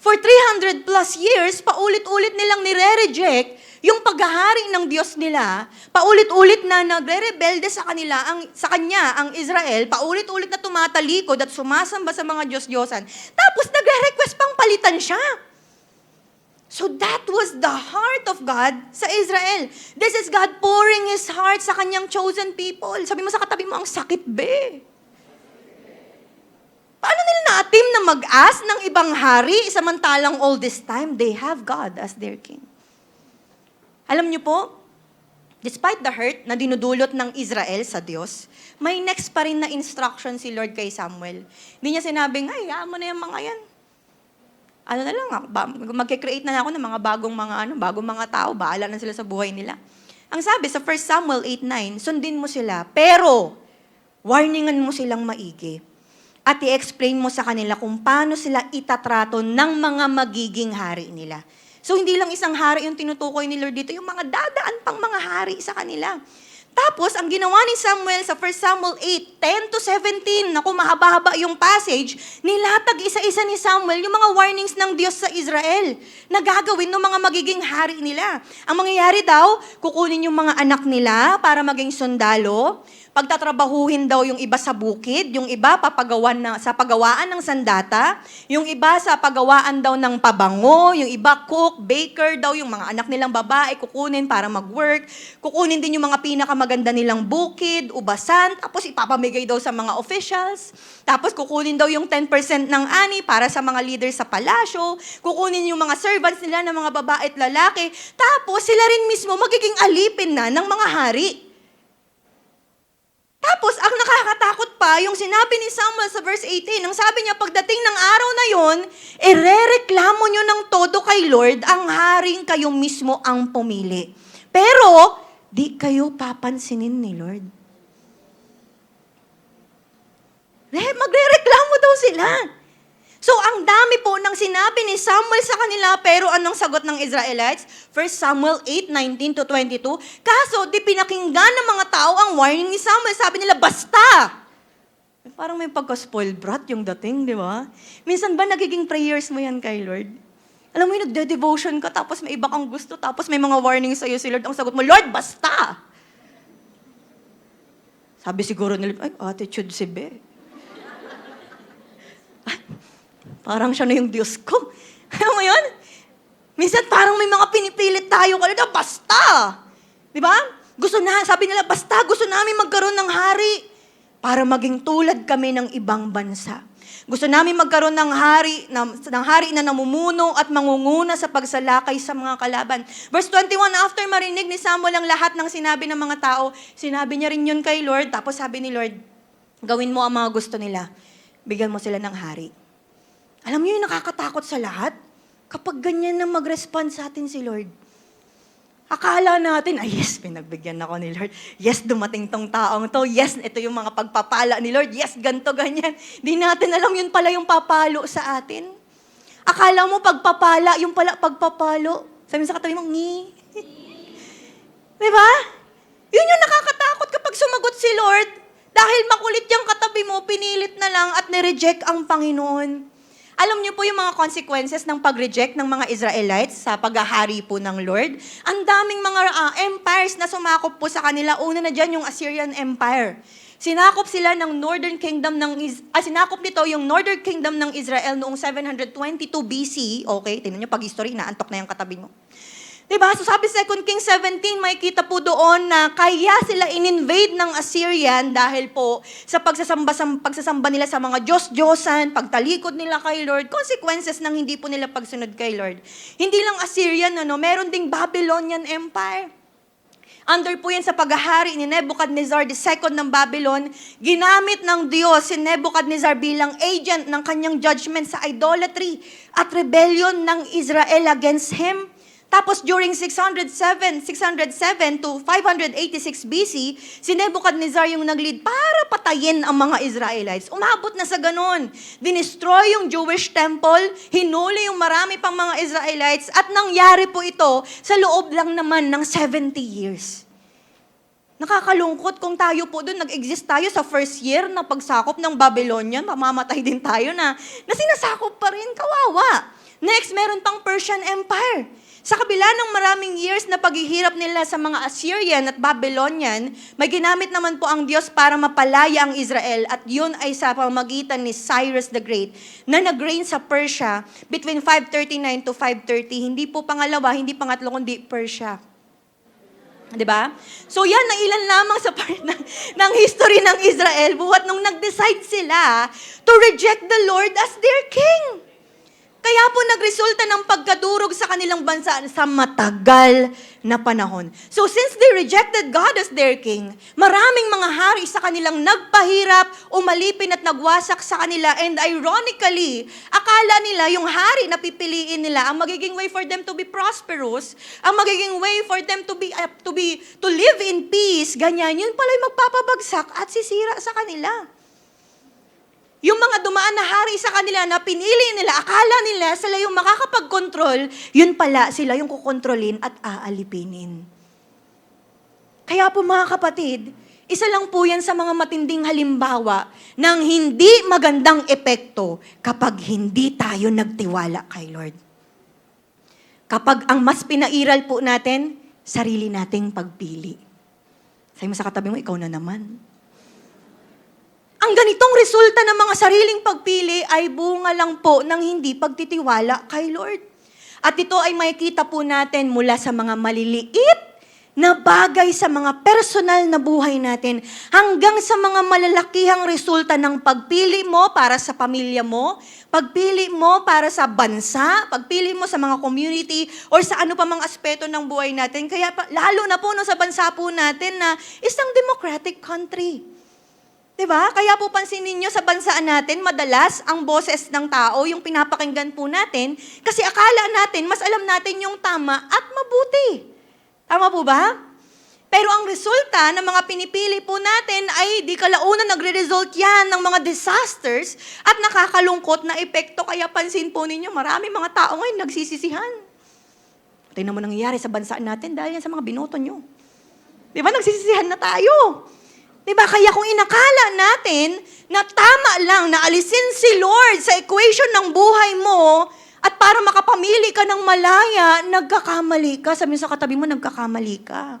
For 300 plus years, paulit-ulit nilang nire-reject yung paghahari ng Diyos nila, paulit-ulit na nagre-rebelde sa kanya, ang Israel, paulit-ulit na tumatalikod at sumasamba sa mga Diyos-Diyosan. Tapos nagre-request pang palitan siya. So that was the heart of God sa Israel. This is God pouring His heart sa kanyang chosen people. Sabi mo sa katabi mo, ang sakit be. Paano nila naatim na mag-ask ng ibang hari samantalang all this time they have God as their king? Alam niyo po, despite the hurt na dinudulot ng Israel sa Diyos, may next pa rin na instruction si Lord kay Samuel. Hindi niya sinabing, ay, mo na yung mga yan. Ano na lang, mag-create na ako ng mga bagong mga tao, bahala na sila sa buhay nila. Ang sabi sa 1 Samuel 8:9, sundin mo sila, pero warningan mo silang maigi. At i-explain mo sa kanila kung paano sila itatrato ng mga magiging hari nila. So hindi lang isang hari yung tinutukoy ni Lord dito, yung mga dadaan pang mga hari sa kanila. Tapos, ang ginawa ni Samuel sa 1 Samuel 8:10-17, naku, mahaba-haba yung passage, nilatag isa-isa ni Samuel yung mga warnings ng Diyos sa Israel na gagawin ng mga magiging hari nila. Ang mangyayari daw, kukunin yung mga anak nila para maging sundalo, pagtatrabahuhin daw yung iba sa bukid, yung iba sa pagawaan ng sandata, yung iba sa pagawaan daw ng pabango, yung iba cook, baker daw, yung mga anak nilang babae kukunin para mag-work, kukunin din yung mga pinakamaganda nilang bukid, ubasan, tapos ipapamigay daw sa mga officials, tapos kukunin daw yung 10% ng ani para sa mga leaders sa palasyo, kukunin yung mga servants nila ng mga babae at lalaki, tapos sila rin mismo magiging alipin na ng mga hari. Tapos, ang nakakatakot pa, yung sinabi ni Samuel sa verse 18, ang sabi niya, pagdating ng araw na yon, irereklamo nyo ng todo kay Lord, ang haring kayo mismo ang pumili. Pero, di kayo papansinin ni Lord. Magrereklamo daw sila. So, ang dami po ng sinabi ni Samuel sa kanila, pero anong sagot ng Israelites? 1 Samuel 8:19-22, kaso di pinakinggan ng mga tao ang warning ni Samuel. Sabi nila, basta! Parang may pagka-spoiled brat yung dating, di ba? Minsan ba nagiging prayers mo yan kay Lord? Alam mo yung nagde-devotion ka, tapos may iba kang gusto, tapos may mga warnings sa'yo si Lord. Ang sagot mo, Lord, basta! Sabi siguro nila, ay, attitude si Be. Parang siya na yung Diyos ko. Alam mo yun? Minsan parang may mga pinipilit tayo, basta! Di ba? Sabi nila, basta gusto namin magkaroon ng hari para maging tulad kami ng ibang bansa. Gusto namin magkaroon ng hari na namumuno at mangunguna sa pagsalakay sa mga kalaban. Verse 21, after marinig ni Samuel ang lahat ng sinabi ng mga tao, sinabi niya rin yun kay Lord, tapos sabi ni Lord, gawin mo ang mga gusto nila. Bigyan mo sila ng hari. Alam niyo yung nakakatakot sa lahat? Kapag ganyan na mag-respond sa atin si Lord. Akala natin, yes, pinagbigyan ako ni Lord. Yes, dumating tong taong to. Yes, ito yung mga pagpapala ni Lord. Yes, ganto, ganyan. Di natin alam yun pala yung papalo sa atin. Akala mo pagpapala, yung pala pagpapalo. Sabi mo sa katabi mo, ni. Diba? Yun yung nakakatakot kapag sumagot si Lord. Dahil makulit yung katabi mo, pinilit na lang at nireject ang Panginoon. Alam niyo po yung mga consequences ng pag-reject ng mga Israelites sa paghahari po ng Lord? Ang daming mga empires na sumakop po sa kanila. Una na dyan yung Assyrian Empire. Sinakop sila ng Northern Kingdom sinakop nito yung Northern Kingdom ng Israel noong 722 BC. Okay, tingnan niyo pag-history, naantok na yung katabi mo. Diba? So sabi 2 Kings 17, may kita po doon na kaya sila in-invade ng Assyrian dahil po sa pagsasamba nila sa mga Diyos-Diyosan, pagtalikod nila kay Lord, consequences ng hindi po nila pagsunod kay Lord. Hindi lang Assyrian, meron ding Babylonian Empire. Under po yan sa paghahari ni Nebuchadnezzar II ng Babylon, ginamit ng Diyos si Nebuchadnezzar bilang agent ng kanyang judgment sa idolatry at rebellion ng Israel against him. Tapos during 607 to 586 BC, si Nebuchadnezzar yung nag-lead para patayin ang mga Israelites. Umabot na sa ganun. Dinestroy yung Jewish temple, hinuli yung marami pang mga Israelites, at nangyari po ito sa loob lang naman ng 70 years. Nakakalungkot kung tayo po doon, nag-exist tayo sa first year na pagsakop ng Babylonian, mamamatay din tayo na sinasakop pa rin, kawawa. Next, meron pang Persian Empire. Sa kabila ng maraming years na paghihirap nila sa mga Assyrian at Babylonian, may ginamit naman po ang Diyos para mapalaya ang Israel, at yun ay sa pamamagitan ni Cyrus the Great na nag-reign sa Persia between 539 to 530. Hindi po pangalawa, hindi pangatlo, kundi Persia. Diba? So yan ang ilan lamang sa part ng history ng Israel buhat nung nag-decide sila to reject the Lord as their king. Kaya po nagresulta ng pagkadurog sa kanilang bansa sa matagal na panahon. So since they rejected God as their king, maraming mga hari sa kanilang nagpahirap, umalipin at nagwasak sa kanila. And ironically, akala nila yung hari na pipiliin nila ang magiging way for them to be prosperous, ang magiging way for them to live in peace, ganyan. Yun pala yung magpapabagsak at sisira sa kanila. Yung mga dumaan na hari sa kanila na pinili nila, akala nila sila yung makakapag-control, yun pala sila yung kukontrolin at aalipinin. Kaya po mga kapatid, isa lang po yan sa mga matinding halimbawa ng hindi magandang epekto kapag hindi tayo nagtiwala kay Lord. Kapag ang mas pinairal po natin, sarili nating pagpili. Sabi mo sa katabi mo, ikaw na naman. Ang ganitong resulta ng mga sariling pagpili ay bunga lang po ng hindi pagtitiwala kay Lord. At ito ay makikita po natin mula sa mga maliliit na bagay sa mga personal na buhay natin hanggang sa mga malalakihang resulta ng pagpili mo para sa pamilya mo, pagpili mo para sa bansa, pagpili mo sa mga community or sa ano pa mang aspeto ng buhay natin. Kaya lalo na po sa bansa po natin na isang democratic country. Diba? Kaya po pansinin nyo sa bansaan natin, madalas ang boses ng tao yung pinapakinggan po natin kasi akala natin, mas alam natin yung tama at mabuti. Tama po ba? Pero ang resulta ng mga pinipili po natin ay di kalaunan nagre-result yan ng mga disasters at nakakalungkot na epekto. Kaya pansin po ninyo, marami mga tao ngayon nagsisisihan. Tingnan mo nangyayari sa bansa natin dahil yan sa mga binoto nyo. Diba? Nagsisisihan na tayo. Diba? Kaya kung inakala natin na tama lang na alisin si Lord sa equation ng buhay mo at para makapamili ka ng malaya, nagkakamali ka. Sabi sa katabi mo, nagkakamali ka.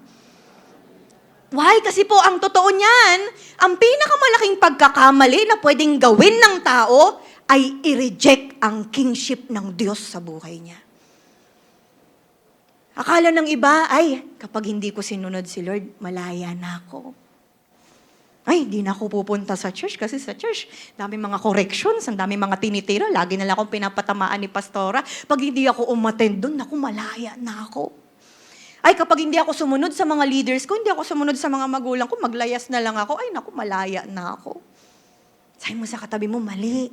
Why? Kasi po, ang totoo niyan, ang pinakamalaking pagkakamali na pwedeng gawin ng tao ay i-reject ang kingship ng Diyos sa buhay niya. Akala ng iba, ay, kapag hindi ko sinunod si Lord, malaya na ako. Ay, di na ako pupunta sa church kasi sa church, dami mga corrections, ang dami mga tinitira, lagi na lang akong pinapatamaan ni pastora. Pag hindi ako umattend doon, naku, malaya na ako. Ay, kapag hindi ako sumunod sa mga leaders ko, hindi ako sumunod sa mga magulang ko, maglayas na lang ako, ay, naku, malaya na ako. Sabi mo sa katabi mo, mali.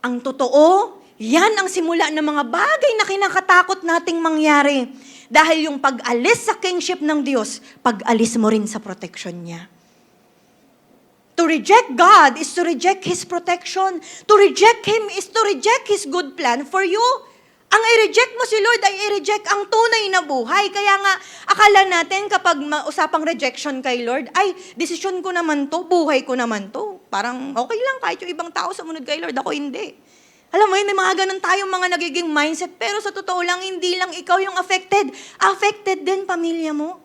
Ang totoo, yan ang simula ng mga bagay na kinakatakot nating mangyari. Dahil yung pag-alis sa kingship ng Diyos, pag-alis mo rin sa protection niya. To reject God is to reject His protection. To reject Him is to reject His good plan for you. Ang i-reject mo si Lord ay i-reject ang tunay na buhay. Kaya nga, akala natin kapag usapang rejection kay Lord, ay, desisyon ko naman to, buhay ko naman to. Parang okay lang kahit yung ibang tao sumunod kay Lord, ako hindi. Alam mo yun, may mga ganun tayong mga nagiging mindset, pero sa totoo lang, hindi lang ikaw yung affected. Affected din pamilya mo.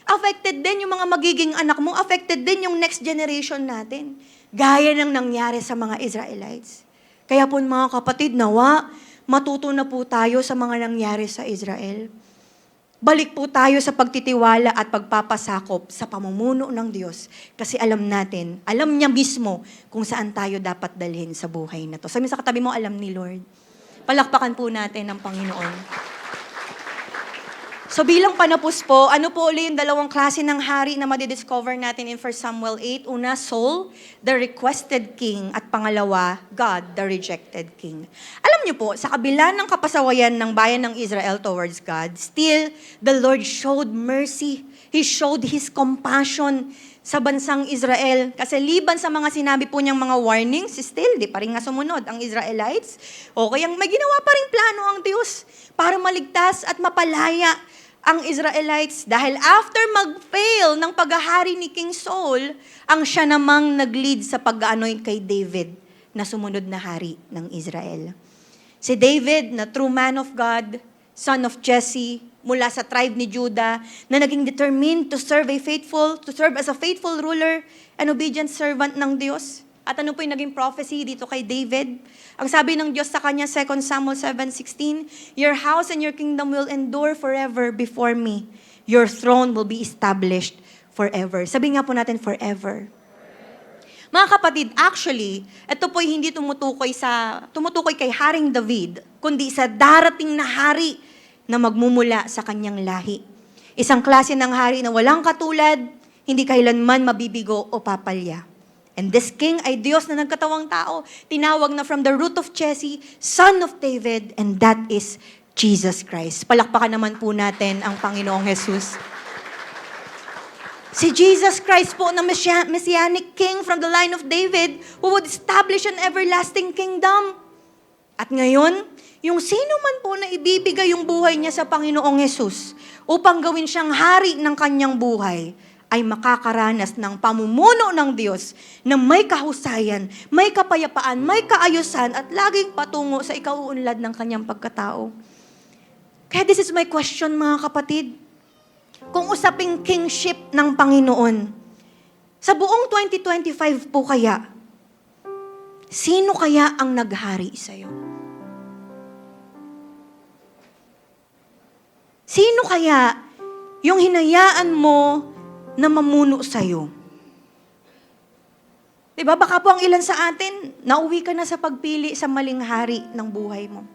Affected din yung mga magiging anak mo. Affected din yung next generation natin. Gaya ng nangyari sa mga Israelites. Kaya po mga kapatid, nawa, matuto na po tayo sa mga nangyari sa Israel. Balik po tayo sa pagtitiwala at pagpapasakop sa pamumuno ng Diyos. Kasi alam natin, alam niya mismo kung saan tayo dapat dalhin sa buhay na to. Sabi sa katabi mo, alam ni Lord. Palakpakan po natin ang Panginoon. So bilang panapos po, ano po ulit yung dalawang klase ng hari na madidiscover natin in 1 Samuel 8? Una, Saul, the requested king. At pangalawa, God, the rejected king. Alam niyo po, sa kabila ng kapasawayan ng bayan ng Israel towards God, still, the Lord showed mercy. He showed His compassion sa bansang Israel. Kasi liban sa mga sinabi po niyang mga warnings, still, di pa rin nga sumunod ang Israelites. O kaya may ginawa pa rin plano ang Diyos para maligtas at mapalaya ang Israelites. Dahil after mag-fail ng paghahari ni King Saul, ang siya namang nag-lead sa pag-anoint kay David na sumunod na hari ng Israel. Si David, na true man of God, son of Jesse, mula sa tribe ni Judah, na naging determined to serve as a faithful ruler and obedient servant ng Diyos. At ano po yung naging prophecy dito kay David? Ang sabi ng Diyos sa kanya, 2 Samuel 7:16, "Your house and your kingdom will endure forever before me. Your throne will be established forever." Sabi nga po natin, forever. Mga kapatid, actually, ito po hindi tumutukoy kay Haring David, kundi sa darating na hari na magmumula sa kanyang lahi. Isang klase ng hari na walang katulad, hindi kailanman mabibigo o papalya. And this king ay Diyos na nagkatawang tao, tinawag na from the root of Jesse, son of David, and that is Jesus Christ. Palakpakan naman po natin ang Panginoong Jesus. Si Jesus Christ po na Messianic King from the line of David who would establish an everlasting kingdom. At ngayon, yung sino man po na ibibigay yung buhay niya sa Panginoong Jesus upang gawin siyang hari ng kanyang buhay, ay makakaranas ng pamumuno ng Diyos na may kahusayan, may kapayapaan, may kaayusan, at laging patungo sa ikauunlad ng kanyang pagkatao. Kaya this is my question, mga kapatid. Kung usaping kingship ng Panginoon, sa buong 2025 po kaya, sino kaya ang naghari sa'yo? Sino kaya yung hinayaan mo na mamuno sa'yo? Diba? Baka po ang ilan sa atin, nauwi ka na sa pagpili sa maling hari ng buhay mo.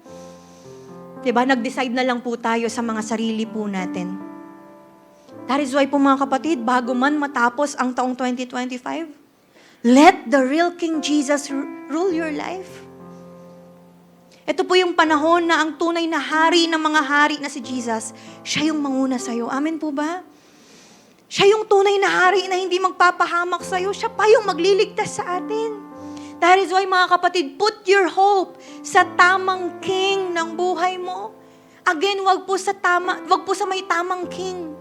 Diba? Nag-decide na lang po tayo sa mga sarili po natin. That is why po mga kapatid, bago man matapos ang taong 2025, let the real King Jesus rule your life. Ito po yung panahon na ang tunay na hari ng mga hari na si Jesus, siya yung manguna sa'yo. Amen po ba? Siya yung tunay na hari na hindi magpapahamak sa'yo. Siya pa yung magliligtas sa atin. That is why, mga kapatid, put your hope sa tamang king ng buhay mo. Again, wag po sa may tamang king.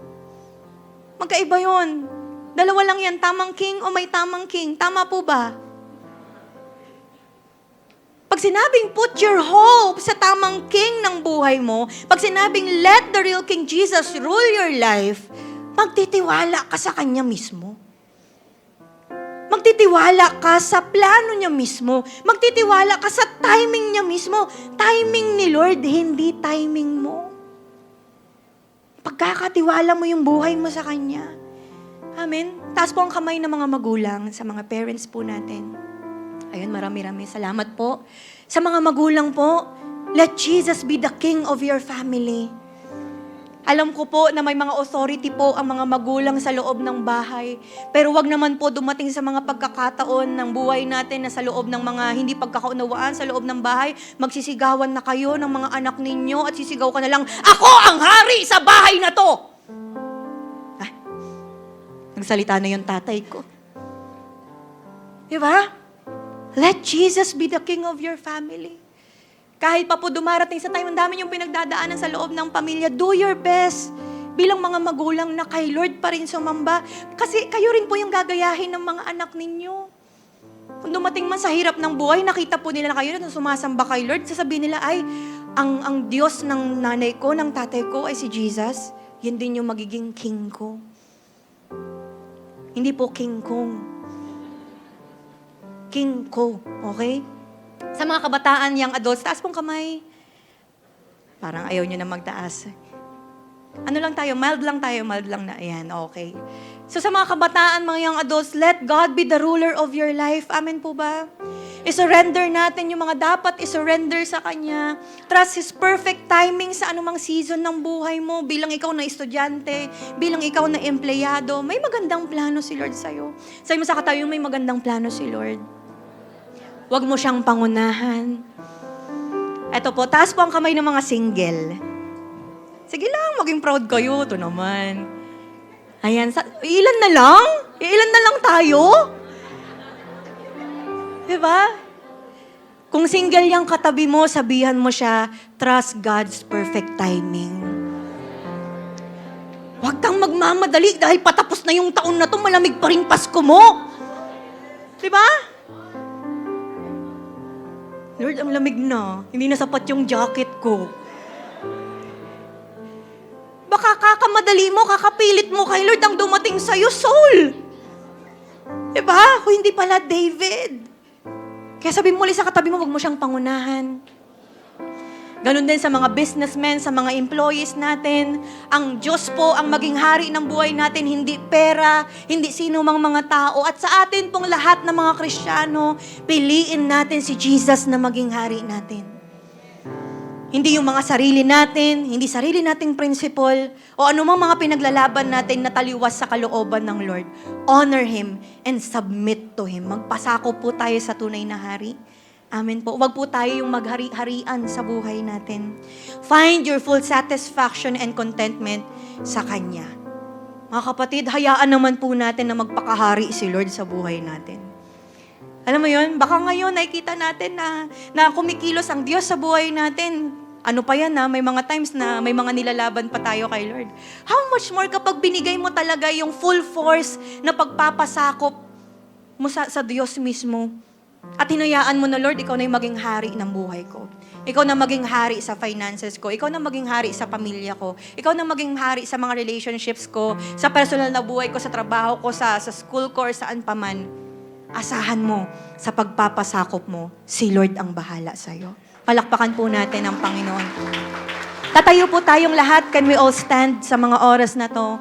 Magkaiba yun. Dalawa lang yan, tamang king o may tamang king. Tama po ba? Pag sinabing put your hope sa tamang king ng buhay mo, pag sinabing let the real King Jesus rule your life, magtitiwala ka sa Kanya mismo. Magtitiwala ka sa plano niya mismo. Magtitiwala ka sa timing niya mismo. Timing ni Lord, hindi timing mo. pagkakatiwala mo yung buhay mo sa Kanya. Amen. Taas po ang kamay ng mga magulang sa mga parents po natin. Ayun, marami-rami. Salamat po. Sa mga magulang po, let Jesus be the King of your family. Alam ko po na may mga authority po ang mga magulang sa loob ng bahay. Pero wag naman po dumating sa mga pagkakataon ng buhay natin na sa loob ng mga hindi pagkakaunawaan sa loob ng bahay, magsisigawan na kayo ng mga anak ninyo at sisigaw ka na lang, "Ako ang hari sa bahay na to!" Ah, nagsalita na yung tatay ko. Diba? Let Jesus be the King of your family. Kahit pa po dumarating sa time, ang dami yung pinagdadaanan sa loob ng pamilya, do your best bilang mga magulang na kay Lord pa rin sumamba. Kasi kayo rin po yung gagayahin ng mga anak ninyo. Kung dumating man sa hirap ng buhay, nakita po nila na kayo na sumasamba kay Lord, sasabihin nila, ay, ang Diyos ng nanay ko, ng tatay ko ay si Jesus. Yun din yung magiging king ko. Hindi po King Kong. King ko, okay? Sa mga kabataan, young adults, taas pong kamay. Parang ayaw nyo na magtaas. Ano lang tayo? Mild lang na. Ayan, okay. So sa mga kabataan, mga young adults, let God be the ruler of your life. Amen po ba? I-surrender natin yung mga dapat i-surrender sa Kanya. Trust His perfect timing sa anumang season ng buhay mo. Bilang ikaw na estudyante, bilang ikaw na empleyado, may magandang plano si Lord sa'yo. Sabi mo sa katayo, may magandang plano si Lord. Huwag mo siyang pangunahan. Eto po, taas po ang kamay ng mga single. Sige lang, maging proud kayo. Ito naman. Ayan, ilan na lang? Ilan na lang tayo? Diba? Kung single yung katabi mo, sabihan mo siya, trust God's perfect timing. Huwag kang magmamadali dahil patapos na yung taon na to, malamig pa rin Pasko mo. Diba? Lord, ang lamig na. Hindi na sapat yung jacket ko. Baka kakamadali mo, kakapilit mo kay Lord ang dumating sa'yo, soul. Diba? Kung hindi pala David. Kaya sabi mo ulit sa katabi mo, huwag mo siyang pangunahan. Ganon din sa mga businessmen, sa mga employees natin. Ang Diyos po ang maging hari ng buhay natin, hindi pera, hindi sino mang mga tao. At sa atin pong lahat ng mga Kristiyano, piliin natin si Jesus na maging hari natin. Hindi yung mga sarili natin, hindi sarili nating principle, o anumang mga pinaglalaban natin na taliwas sa kalooban ng Lord. Honor Him and submit to Him. Magpasako po tayo sa tunay na hari. Amen po. Huwag po tayo yung maghari-harian sa buhay natin. Find your full satisfaction and contentment sa Kanya. Mga kapatid, hayaan naman po natin na magpakahari si Lord sa buhay natin. Alam mo yun, baka ngayon nakikita natin na kumikilos ang Diyos sa buhay natin. Ano pa yan may mga times na may mga nilalaban pa tayo kay Lord. How much more kapag binigay mo talaga yung full force na pagpapasakop mo sa Diyos mismo. At hinayaan mo na, Lord, ikaw na yung maging hari ng buhay ko. Ikaw na maging hari sa finances ko. Ikaw na maging hari sa pamilya ko. Ikaw na maging hari sa mga relationships ko, sa personal na buhay ko, sa trabaho ko, sa school ko, or saan pa man. Asahan mo, sa pagpapasakop mo, si Lord ang bahala sa'yo. Palakpakan po natin ang Panginoon. Tatayo po tayong lahat. Can we all stand sa mga oras na to?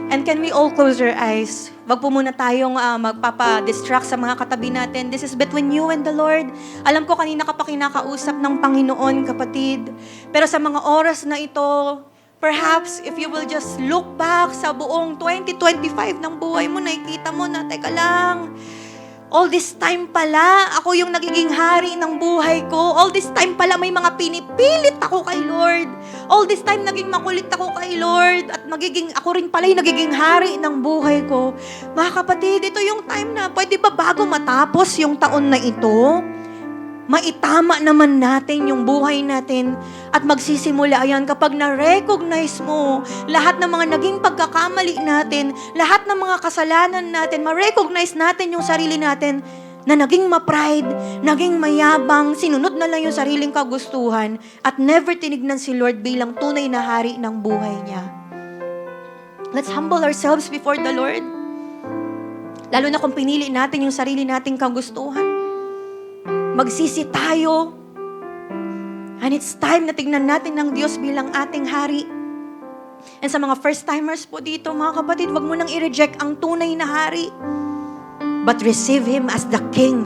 And can we all close our eyes? Wag po muna tayong magpapa-distract sa mga katabi natin. This is between you and the Lord. Alam ko kanina ka pa kinakausap ng Panginoon, kapatid. Pero sa mga oras na ito, perhaps if you will just look back sa buong 2025 ng buhay mo, nakikita mo na, teka lang, all this time pala, ako yung nagiging hari ng buhay ko. All this time pala, may mga pinipilit ako kay Lord. All this time, naging makulit ako kay Lord. At ako rin pala yung nagiging hari ng buhay ko. Mga kapatid, ito yung time na, pwede ba bago matapos yung taon na ito, maitama naman natin yung buhay natin at magsisimula yan kapag na-recognize mo lahat ng mga naging pagkakamali natin, lahat ng mga kasalanan natin, ma-recognize natin yung sarili natin na naging ma-pride, naging mayabang, sinunod na lang yung sariling kagustuhan at never tinignan si Lord bilang tunay na hari ng buhay niya. Let's humble ourselves before the Lord. Lalo na kung pinili natin yung sarili nating kagustuhan. Magsisi tayo. And it's time na tignan natin ng Diyos bilang ating hari. And sa mga first-timers po dito, mga kapatid, wag mo nang i-reject ang tunay na hari. But receive Him as the King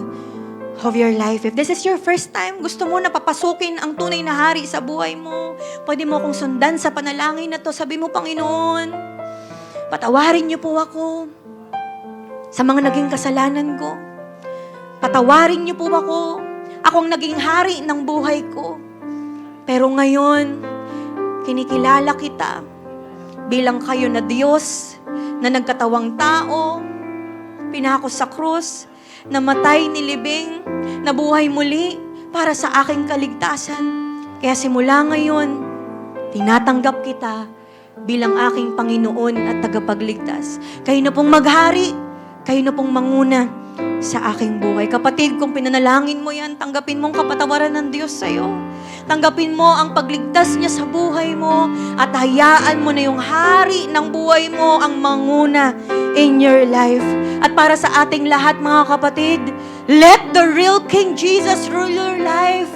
of your life. If this is your first time, gusto mo na papasukin ang tunay na hari sa buhay mo, pwede mo akong sundan sa panalangin na to. Sabi mo, Panginoon, patawarin niyo po ako sa mga naging kasalanan ko. Patawarin niyo po ako. Ako ang naging hari ng buhay ko. Pero ngayon, kinikilala kita bilang kayo na Diyos na nagkatawang tao, pinako sa krus, namatay, nilibing, nabuhay muli para sa aking kaligtasan. Kaya simula ngayon, tinatanggap kita bilang aking Panginoon at tagapagligtas. Kayo na pong maghari, kayo na pong manguna sa aking buhay. Kapatid, kung pinanalangin mo yan, tanggapin mo ang kapatawaran ng Diyos sa'yo. Tanggapin mo ang pagligtas niya sa buhay mo at hayaan mo na yung hari ng buhay mo ang manguna in your life. At para sa ating lahat, mga kapatid, let the real King Jesus rule your life.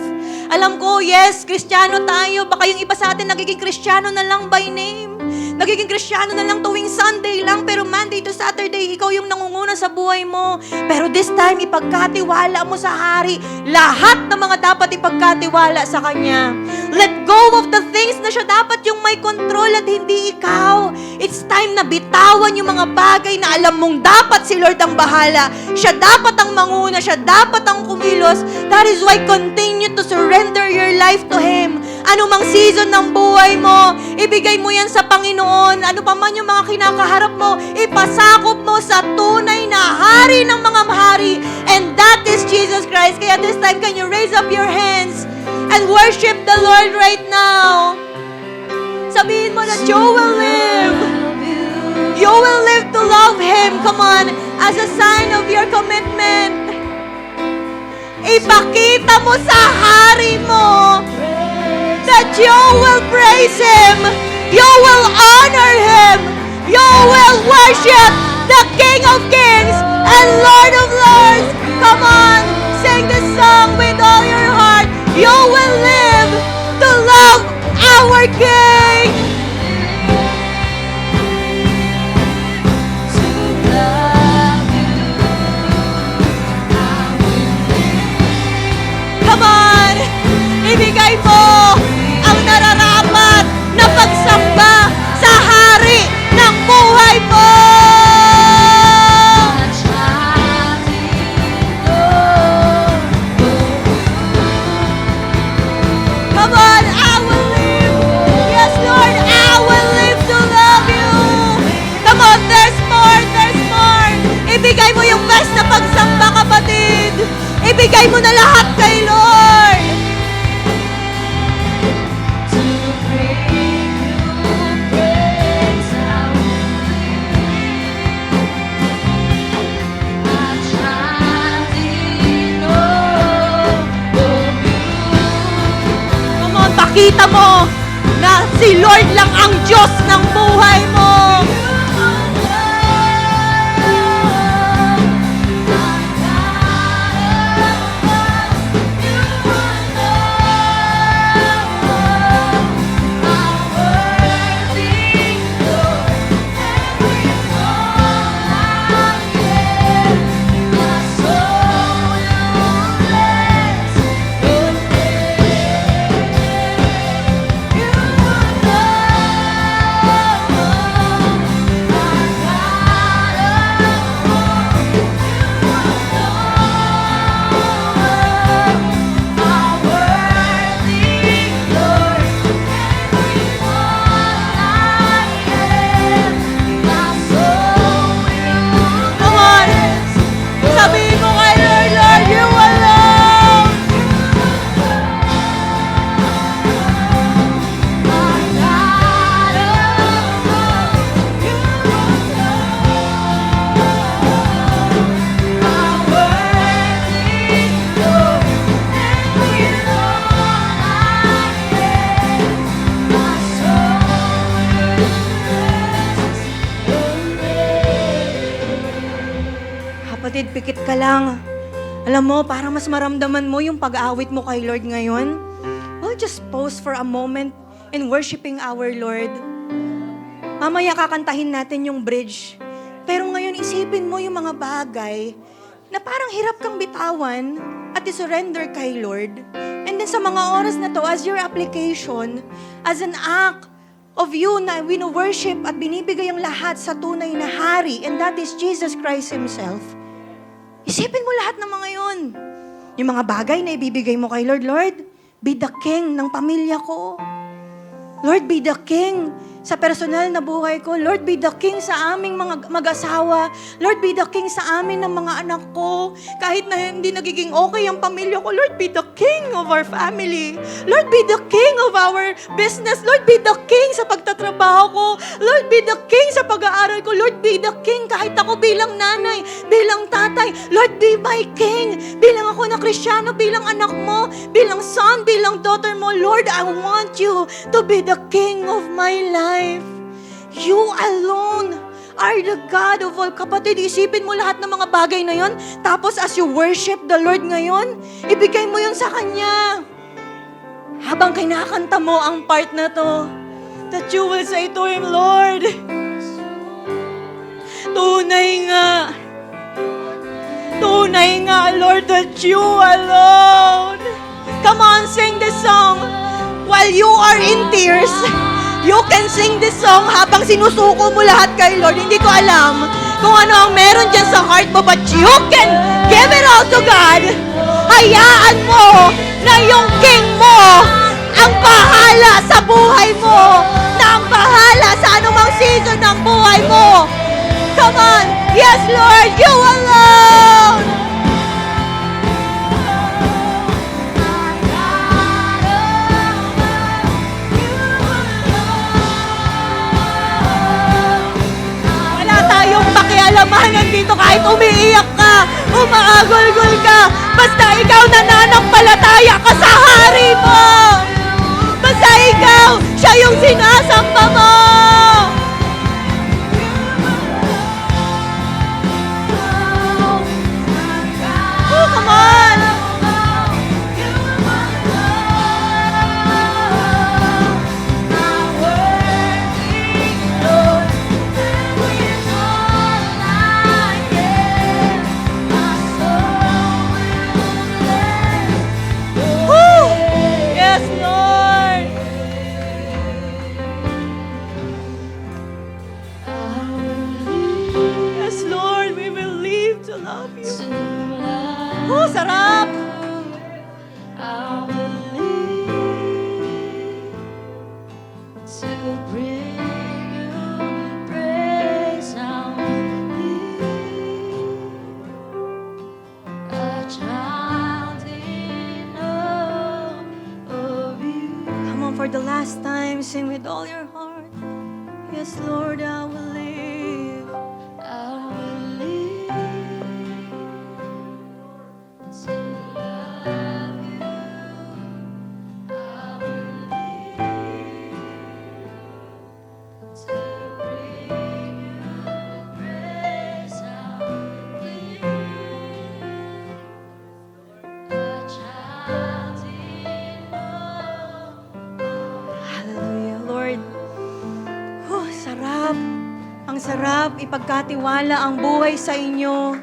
Alam ko, yes, Kristiyano tayo. Baka yung iba sa atin nagiging Kristiyano na lang by name. Nagiging Kristiyano na lang tuwing Sunday lang, pero Monday to Saturday, ikaw yung nangunguna sa buhay mo. Pero this time, ipagkatiwala mo sa hari lahat ng mga dapat ipagkatiwala sa Kanya. Let go of the things na siya dapat yung may control at hindi ikaw. It's time na bitawan yung mga bagay na alam mong dapat si Lord ang bahala. Siya dapat ang manguna, siya dapat ang kumilos. That is why continue to surrender your life to Him. Ano mang season ng buhay mo, ibigay mo yan sa Panginoon. Ano pa man yung mga kinakaharap mo, ipasakop mo sa tunay na hari ng mga mahari. And that is Jesus Christ. Kaya this time, can you raise up your hands and worship the Lord right now? Sabihin mo na, you will live. You will live to love Him. Come on, as a sign of your commitment. Ipakita mo sa hari mo that you will praise Him, you will honor Him, you will worship the King of Kings and Lord of Lords. Come on, sing this song with all your heart. You will live to love our King. Come on, ibigay mo ang nararapat na pagsamba sa hari ng buhay mo. Come on, I will live. Yes, Lord, I will live to love you. Come on, there's more, there's more. Ibigay mo yung best na pagsamba, kapatid. Ibigay mo na lahat kay Lord. Pakita mo na si Lord lang ang Diyos ng buhay mo. Kapatid, pikit ka lang. Alam mo, para mas maramdaman mo yung pag-aawit mo kay Lord ngayon, we'll just pause for a moment in worshiping our Lord. Mamaya kakantahin natin yung bridge. Pero ngayon, isipin mo yung mga bagay na parang hirap kang bitawan at isurrender kay Lord. And then sa mga oras na to, as your application, as an act of you na wino-worship at binibigay ang lahat sa tunay na hari, and that is Jesus Christ Himself, isipin mo lahat ng mga yun. Yung mga bagay na ibibigay mo kay Lord, Lord, be the king ng pamilya ko. Lord, be the king sa personal na buhay ko. Lord, be the king sa aming mga mag-asawa. Lord, be the king sa amin ng mga anak ko. Kahit na hindi nagiging okay ang pamilya ko, Lord, be the king of our family. Lord, be the king of our business. Lord, be the king sa pagtatrabaho ko. Lord, be the king sa pag-aaral ko. Lord, be the king kahit ako bilang nanay, bilang tatay. Lord, be my king. Bilang ako na Kristiyano, bilang anak mo, bilang son, bilang daughter mo. Lord, I want you to be the king of my life. You alone are the God of all. Kapatid, isipin mo lahat ng mga bagay na yon. Tapos as you worship the Lord ngayon, ibigay mo yun sa Kanya. Habang kinakanta mo ang part na to, that you will say to Him, Lord, tunay nga, Lord, that you alone. Come on, sing this song. While you are in tears, you can sing this song habang sinusuko mo lahat kay Lord. Hindi ko alam kung ano ang meron dyan sa heart mo, but you can give it all to God. Hayaan mo na yung King mo ang bahala sa buhay mo, na ang bahala sa anumang season ng buhay mo. Come on. Yes, Lord, you alone. Pakialamahan dito kahit umiiyak ka, umaagol-gol ka, basta ikaw nananampalataya ka sa hari mo. Basta ikaw, siya yung sinasamba mo. Oh, come on. Oh, sarap! Come on, for the last time, sing with all your heart. Yes, Lord, I will live. I will live. Ang sarap ipagkatiwala ang buhay sa inyo.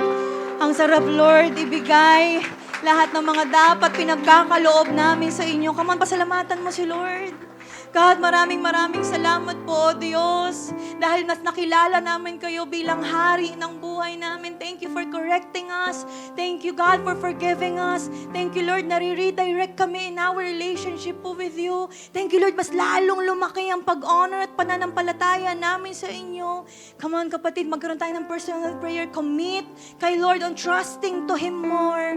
Ang sarap, Lord, ibigay lahat ng mga dapat pinagkakaloob namin sa inyo. Come on, pasalamatan mo si Lord. God, maraming salamat po, Diyos. Dahil mas nakilala namin kayo bilang hari ng buhay namin. Thank you for correcting us. Thank you, God, for forgiving us. Thank you, Lord, nare-redirect kami in our relationship po with you. Thank you, Lord, mas lalong lumaki ang pag-honor at pananampalataya namin sa inyo. Come on, kapatid, magkaroon tayo ng personal prayer. Commit kay Lord on trusting to Him more.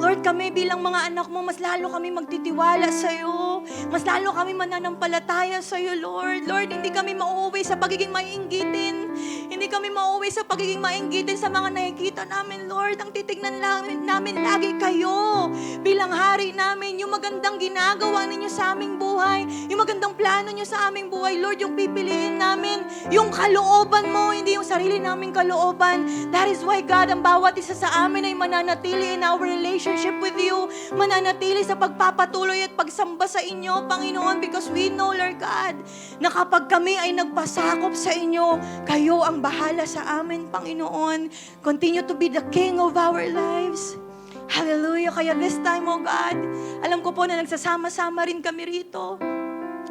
Lord, kami bilang mga anak mo, mas lalo kami magtitiwala sa iyo. Mas lalo kami mananampalataya sa iyo, Lord. Lord, hindi kami mauuwi sa pagiging maiinggitin. Hindi kami mauwi sa pagiging mainggitin sa mga nakikita namin, Lord. Ang titignan namin lagi kayo bilang hari namin. Yung magandang ginagawa ninyo sa aming buhay, yung magandang plano nyo sa aming buhay, Lord, yung pipiliin namin, yung kalooban mo, hindi yung sarili naming kalooban. That is why, God, ang bawat isa sa amin ay mananatili in our relationship with you, mananatili sa pagpapatuloy at pagsamba sa inyo, Panginoon, because we know, Lord God, na kapag kami ay nagpasakop sa inyo, kayo ang bahala sa amin, Panginoon. Continue to be the King of our lives. Hallelujah. Kaya this time, oh God, alam ko po na nagsasama-sama rin kami rito.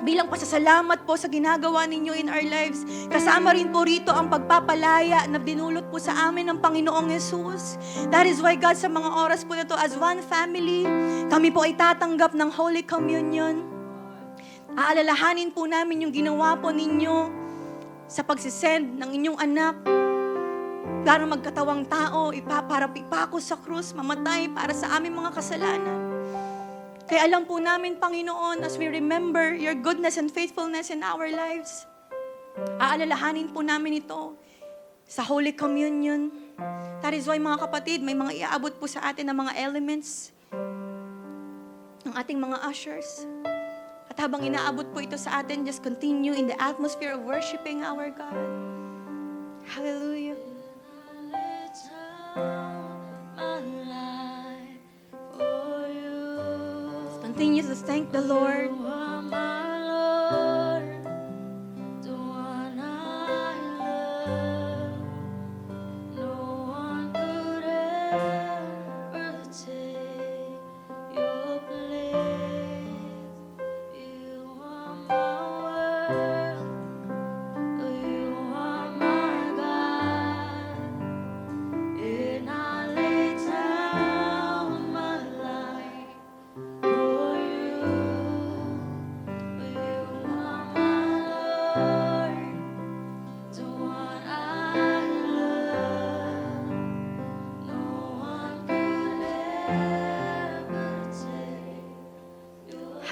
Bilang pasasalamat po sa ginagawa ninyo in our lives. Kasama rin po rito ang pagpapalaya na dinulot po sa amin ng Panginoong Jesus. That is why, God, sa mga oras po na to, as one family, kami po ay tatanggap ng Holy Communion. Aalalahanin po namin yung ginawa po ninyo sa pagsisend ng inyong anak para magkatawang tao, para ipako sa krus, mamatay para sa aming mga kasalanan. Kaya alam po namin, Panginoon, as we remember your goodness and faithfulness in our lives, aalalahanin po namin ito sa Holy Communion. That is why, mga kapatid, may mga iaabot po sa atin ng mga elements ng ating mga ushers. At habang inaabot po ito sa atin, just continue in the atmosphere of worshiping our God. Hallelujah. Continue to thank the Lord.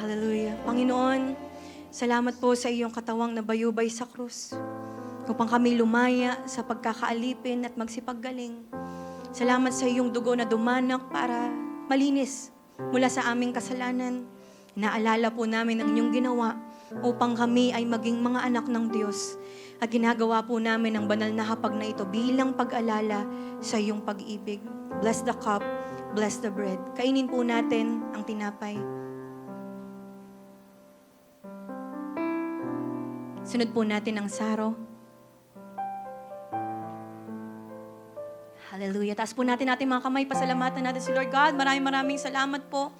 Hallelujah. Panginoon, salamat po sa iyong katawang nabayubay sa krus upang kami lumaya sa pagkakaalipin at magsipaggaling. Salamat sa iyong dugo na dumanak para malinis mula sa aming kasalanan. Naalala po namin ang inyong ginawa upang kami ay maging mga anak ng Diyos. At ginagawa po namin ang banal na hapag na ito bilang pag-alala sa iyong pag-ibig. Bless the cup, bless the bread. Kainin po natin ang tinapay. Sunod po natin ang saro. Hallelujah. Taas po natin mga kamay. Pasalamatan natin si Lord God. Maraming salamat po.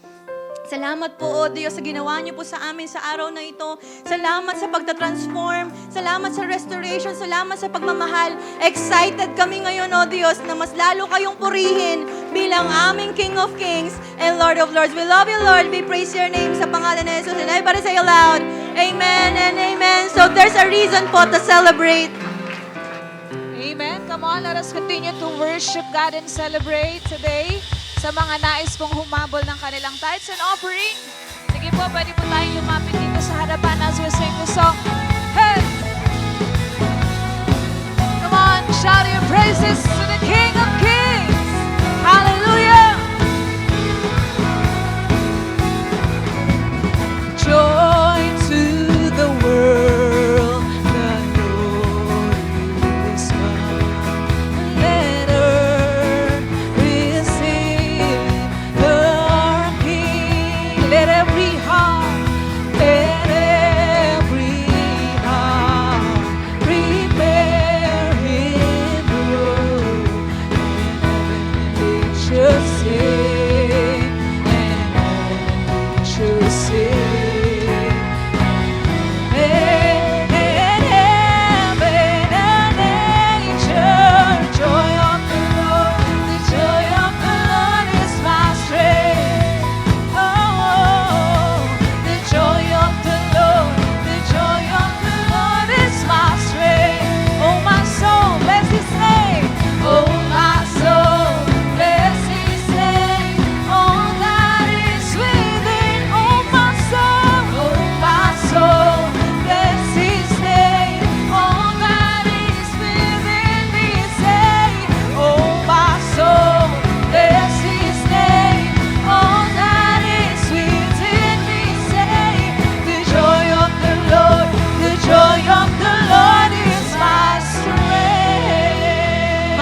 Salamat po, O Diyos, sa ginawa niyo po sa amin sa araw na ito. Salamat sa pagtatransform. Salamat sa restoration. Salamat sa pagmamahal. Excited kami ngayon, O Diyos, na mas lalo kayong purihin bilang aming King of Kings and Lord of Lords. We love you, Lord. We praise your name sa pangalan ni Jesus. And everybody say aloud, Amen and Amen. So there's a reason po to celebrate. Amen. Come on, let us continue to worship God and celebrate today. Sa mga nais pong humabol ng kanilang tithes and offering, sige po, pwede po tayong lumapit dito sa harapan as we sing the song. Hey! Come on, shout your praises to the King of Kings. Hallelujah! Joy to the world, the Lord is come. Let earth receive the King. Let every heart, let every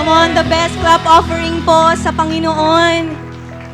Come on, the best clap offering po sa Panginoon.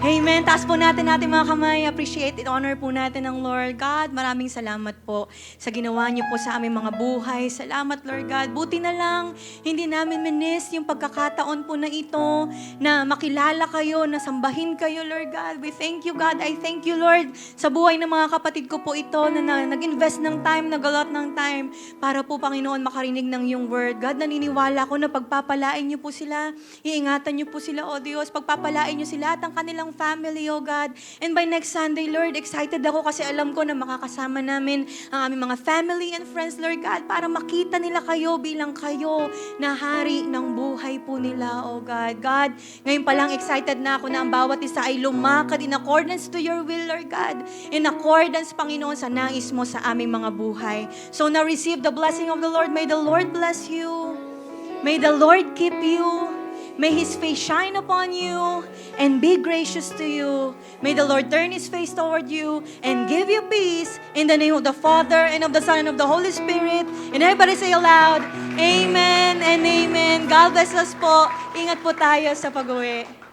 Amen. Taas po natin mga kamay. Appreciate it. Honor po natin ang Lord. God, maraming salamat po sa ginawa niyo po sa aming mga buhay. Salamat, Lord God. Buti na lang, hindi namin minis yung pagkakataon po na ito, na makilala kayo, na sambahin kayo, Lord God. We thank you, God. I thank you, Lord, sa buhay ng mga kapatid ko po ito, na nag-invest ng time, nag-allot ng time, para po, Panginoon, makarinig ng iyong word. God, naniniwala ko na pagpapalain niyo po sila, iingatan niyo po sila, O Diyos, pagpapalain niyo sila at ang kanilang family, oh God. And by next Sunday, Lord, excited ako kasi alam ko na makakasama namin ang aming mga family and friends, Lord God, para makita nila kayo bilang kayo na hari ng buhay po nila, oh God. God, ngayon pa lang excited na ako na ang bawat isa ay lumakad in accordance to your will, Lord God. In accordance, Panginoon, sa nais mo sa aming mga buhay. So now receive the blessing of the Lord. May the Lord bless you. May the Lord keep you. May His face shine upon you and be gracious to you. May the Lord turn His face toward you and give you peace in the name of the Father and of the Son and of the Holy Spirit. And everybody say aloud, Amen and Amen. God bless us po. Ingat po tayo sa pag-uwi.